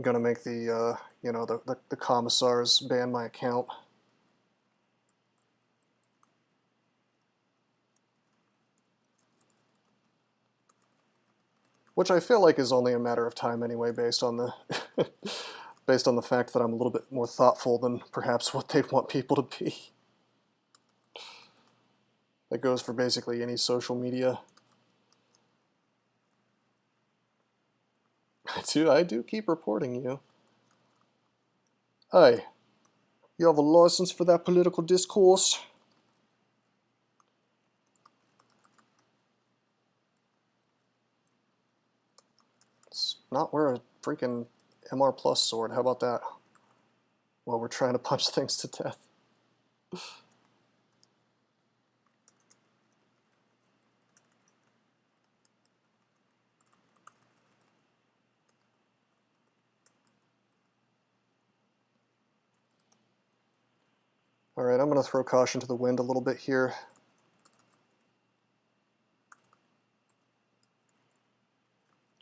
going to make the, you know, the commissars ban my account. Which I feel like is only a matter of time anyway, based on the based on the fact that I'm a little bit more thoughtful than perhaps what they'd want people to be. That goes for basically any social media. I do keep reporting you. Hey, you have a license for that political discourse? Let's not wear a freaking MR Plus sword. How about that? While we're trying to punch things to death. Alright, I'm going to throw caution to the wind a little bit here.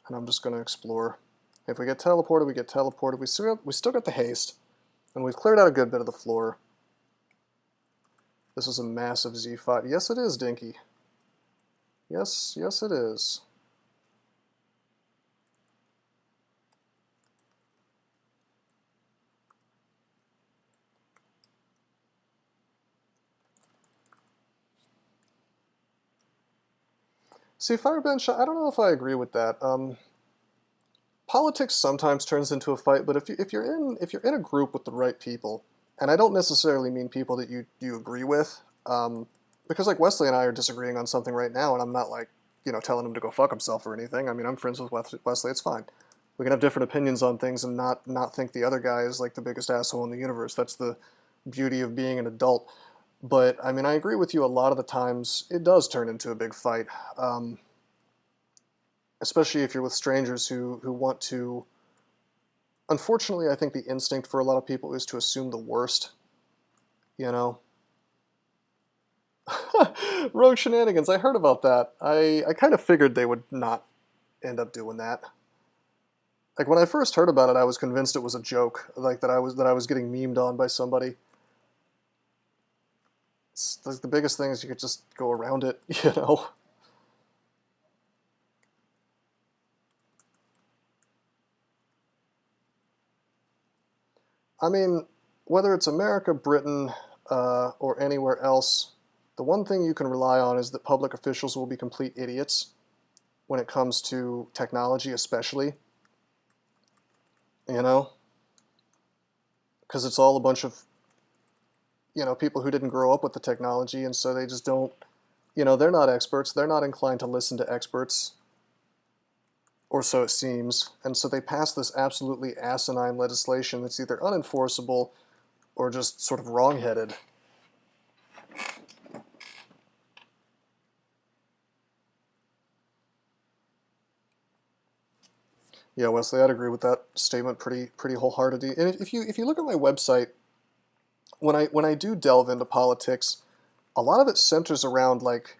And I'm just going to explore. If we get teleported, we get teleported. We still got the haste. And we've cleared out a good bit of the floor. This is a massive Z5. Yes, it is, Dinky. Yes, yes it is. See, Firebench, I don't know if I agree with that. Politics sometimes turns into a fight, but if you're in a group with the right people, and I don't necessarily mean people that you agree with, because like Wesley and I are disagreeing on something right now, and I'm not like, you know, telling him to go fuck himself or anything. I mean, I'm friends with Wesley. It's fine. We can have different opinions on things and not think the other guy is like the biggest asshole in the universe. That's the beauty of being an adult. But, I mean, I agree with you a lot of the times it does turn into a big fight. Especially if you're with strangers who want to... Unfortunately, I think the instinct for a lot of people is to assume the worst. You know? Rogue shenanigans, I heard about that. I kind of figured they would not end up doing that. Like, when I first heard about it, I was convinced it was a joke. Like, that I was getting memed on by somebody. Like, the biggest thing is you could just go around it, you know? I mean, whether it's America, Britain, or anywhere else, the one thing you can rely on is that public officials will be complete idiots when it comes to technology especially, you know? Because it's all a bunch of, you know, people who didn't grow up with the technology, and so they just don't, you know, they're not experts, they're not inclined to listen to experts, or so it seems, and so they pass this absolutely asinine legislation that's either unenforceable or just sort of wrong-headed. Yeah, Wesley, I'd agree with that statement pretty wholeheartedly. And if you look at my website, when I do delve into politics, a lot of it centers around, like,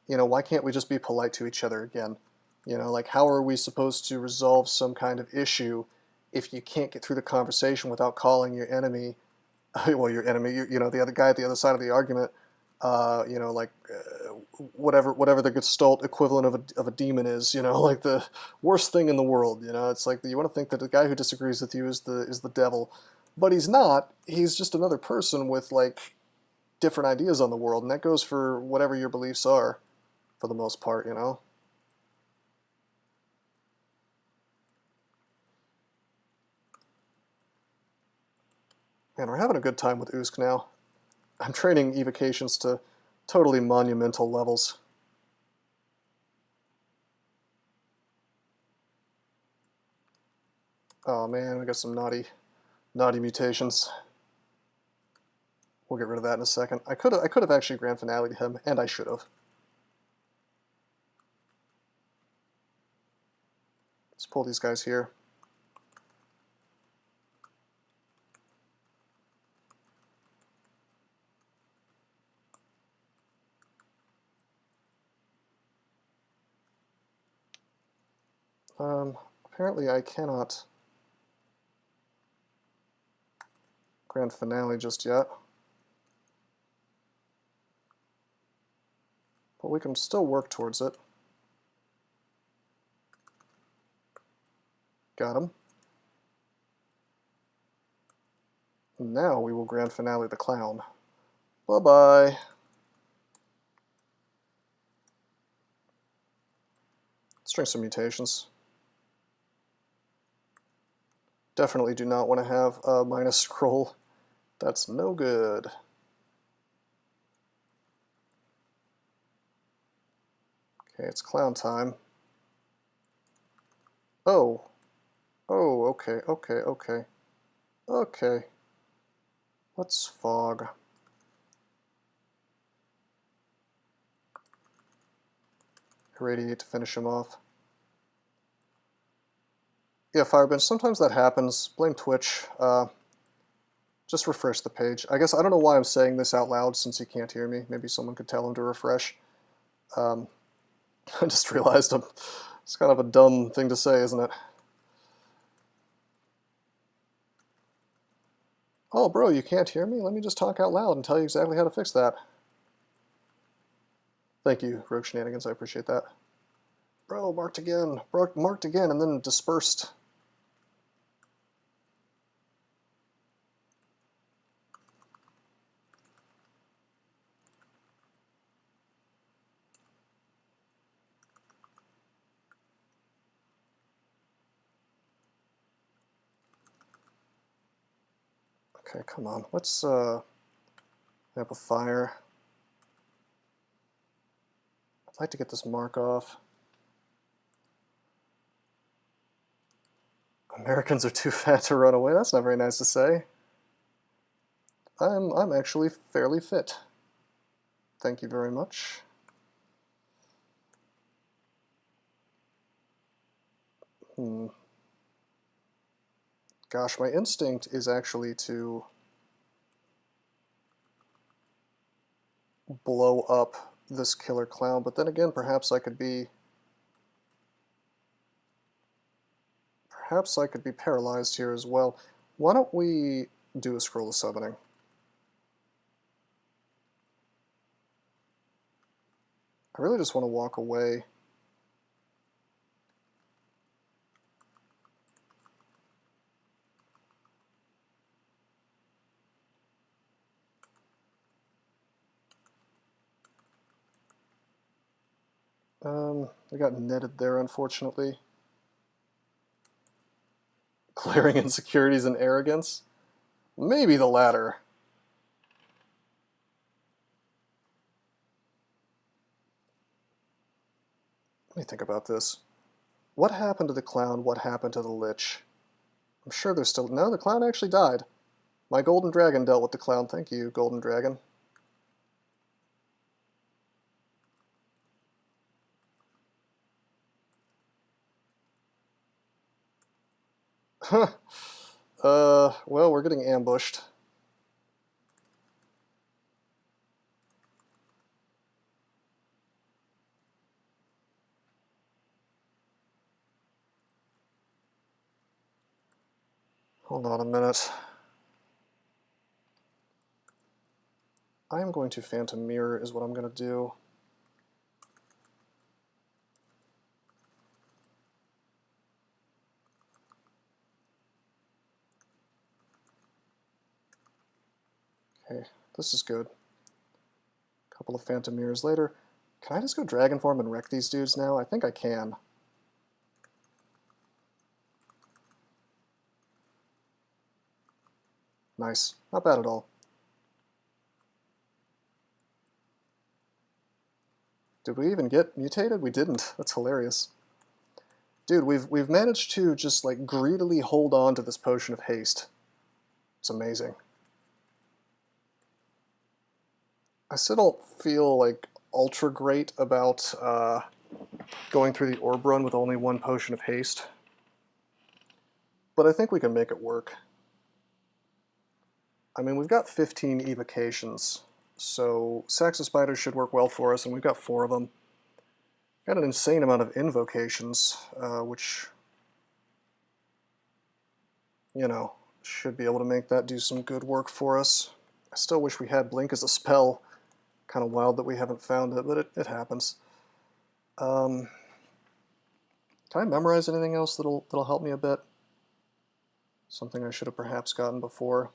you know, why can't we just be polite to each other again? You know, like, how are we supposed to resolve some kind of issue if you can't get through the conversation without calling your enemy, well, your enemy, you know, the other guy at the other side of the argument, you know, like, whatever the Gestalt equivalent of a demon is, you know, like the worst thing in the world, you know? It's like, you want to think that the guy who disagrees with you is the devil, but he's not. He's just another person with, like, different ideas on the world, and that goes for whatever your beliefs are, for the most part, you know? Man, we're having a good time with Usk now. I'm training evocations to totally monumental levels. Oh man, we got some naughty mutations. We'll get rid of that in a second. I could have actually grand finale to him, and I should have. Let's pull these guys here. Apparently I cannot grand finale just yet. But we can still work towards it. Got him. Now we will grand finale the clown. Bye-bye. Let's try some mutations. Definitely do not want to have a minus scroll. That's no good. Okay, it's clown time. Oh. Oh, okay, okay, okay. Okay. Let's fog. Irradiate to finish him off. Yeah, Firebench, sometimes that happens. Blame Twitch. Just refresh the page. I guess I don't know why I'm saying this out loud since he can't hear me. Maybe someone could tell him to refresh. I just realized it's kind of a dumb thing to say, isn't it? Oh, bro, you can't hear me? Let me just talk out loud and tell you exactly how to fix that. Thank you, Rogue Shenanigans. I appreciate that. Bro, marked again. Bro, marked again and then dispersed. Okay, come on. Let's amplifier. I'd like to get this mark off. Americans are too fat to run away. That's not very nice to say. I'm actually fairly fit. Thank you very much. Gosh, my instinct is actually to blow up this killer clown, but then again, perhaps I could be paralyzed here as well. Why don't we do a scroll of summoning? I really just want to walk away. I got netted there, unfortunately. Glaring insecurities and arrogance? Maybe the latter. Let me think about this. What happened to the clown? What happened to the lich? I'm sure there's still... No, the clown actually died. My golden dragon dealt with the clown. Thank you, golden dragon. Well, we're getting ambushed. Hold on a minute. I am going to Phantom Mirror is what I'm going to do. Okay, this is good. A couple of Phantom Mirrors later. Can I just go Dragon Form and wreck these dudes now? I think I can. Nice. Not bad at all. Did we even get mutated? We didn't. That's hilarious. Dude, we've managed to just like greedily hold on to this potion of haste. It's amazing. I still don't feel like ultra great about going through the orb run with only one potion of haste, but I think we can make it work. I mean, we've got 15 evocations, so Saxa Spiders should work well for us, and we've got 4 of them. Got an insane amount of invocations, which, you know, should be able to make that do some good work for us. I still wish we had Blink as a spell. Kind of wild that we haven't found it, but it happens. Can I memorize anything else that'll help me a bit? Something I should have perhaps gotten before.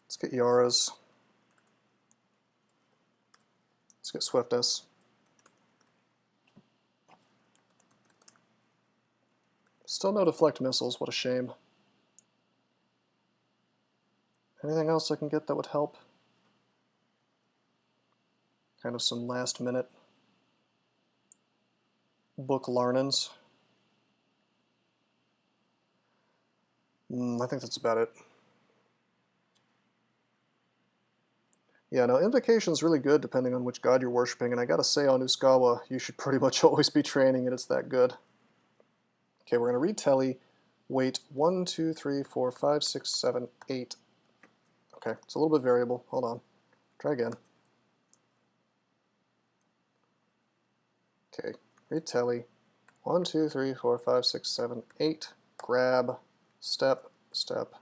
Let's get Yara's. Let's get Swiftness. Still no deflect missiles, what a shame. Anything else I can get that would help? Kind of some last minute book Larnins. I think that's about it. Yeah, no, Invocation's really good depending on which god you're worshipping, and I gotta say on Uskayaw, you should pretty much always be training it, it's that good. Okay, we're gonna read Telly, wait 1, 2, 3, 4, 5, 6, 7, 8. Okay, it's a little bit variable, hold on. Try again. Okay, read Telly, 1, 2, 3, 4, 5, 6, 7, 8. Grab, step, step.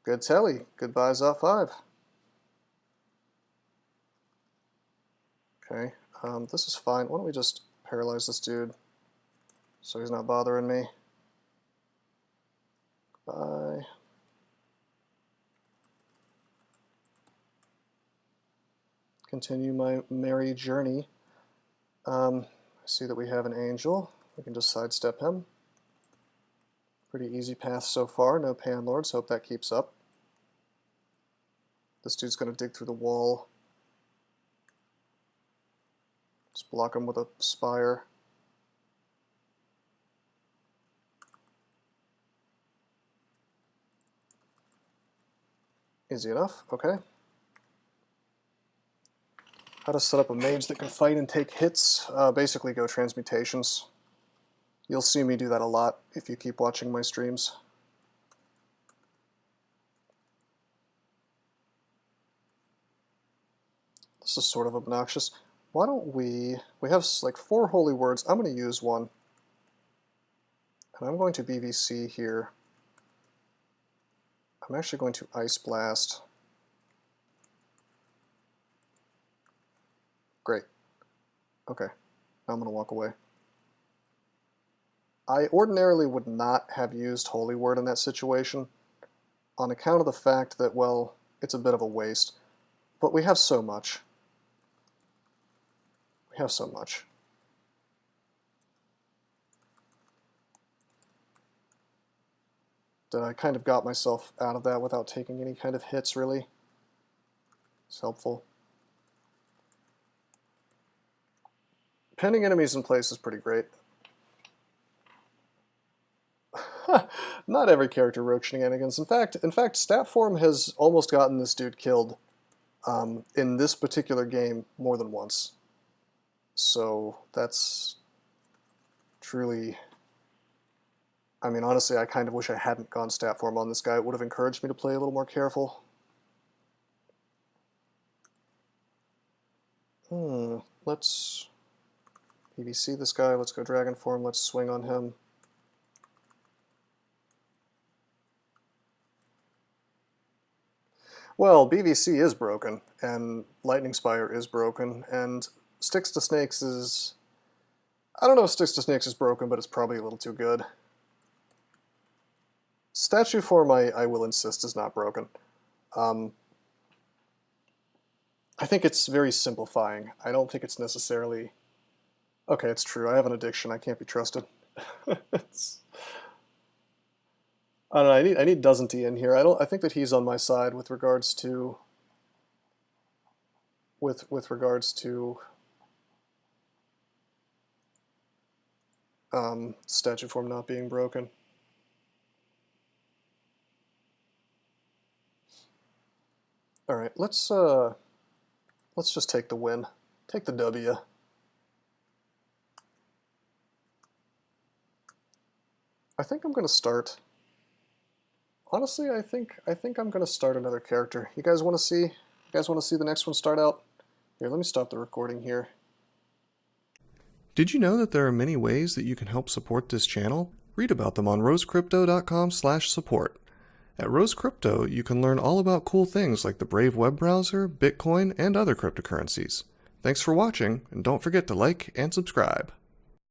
Good Telly, goodbye Zot 5. Okay, this is fine. Why don't we just paralyze this dude so he's not bothering me. Bye. Continue my merry journey. I see that we have an angel. We can just sidestep him. Pretty easy path so far. No Panlords. Hope that keeps up. This dude's going to dig through the wall. Just block him with a spire. Easy enough. Okay. How to set up a mage that can fight and take hits. Basically go transmutations. You'll see me do that a lot if you keep watching my streams. This is sort of obnoxious. Why don't we have like 4 holy words. I'm going to use one. And I'm going to VSEE here. I'm actually going to Ice Blast. Great. Okay. Now I'm going to walk away. I ordinarily would not have used Holy Word in that situation on account of the fact that, well, it's a bit of a waste. But we have so much. We have so much. That I kind of got myself out of that without taking any kind of hits, really. It's helpful. Pinning enemies in place is pretty great. Not every character rogue shenanigans. In fact, Stat Form has almost gotten this dude killed in this particular game more than once. So that's truly... I mean, honestly, I kind of wish I hadn't gone Stat Form on this guy. It would have encouraged me to play a little more careful. Let's PVC this guy. Let's go Dragon Form. Let's swing on him. Well, BVC is broken, and Lightning Spire is broken, and Sticks to Snakes is... I don't know if Sticks to Snakes is broken, but it's probably a little too good. Statue Form, I will insist, is not broken. I think it's very simplifying. I don't think it's necessarily... Okay, it's true. I have an addiction. I can't be trusted. I don't know. I need Doesn't He in here. I think that he's on my side with regards to with regards to statute form not being broken. All right, let's just take the win. Take the W. I think I'm going to start. Honestly, I think I'm going to start another character. You guys want to see? You guys want to see the next one start out? Here, let me stop the recording here. Did you know that there are many ways that you can help support this channel? Read about them on rosecrypto.com/support. At Rose Crypto, you can learn all about cool things like the Brave web browser, Bitcoin, and other cryptocurrencies. Thanks for watching, and don't forget to like and subscribe.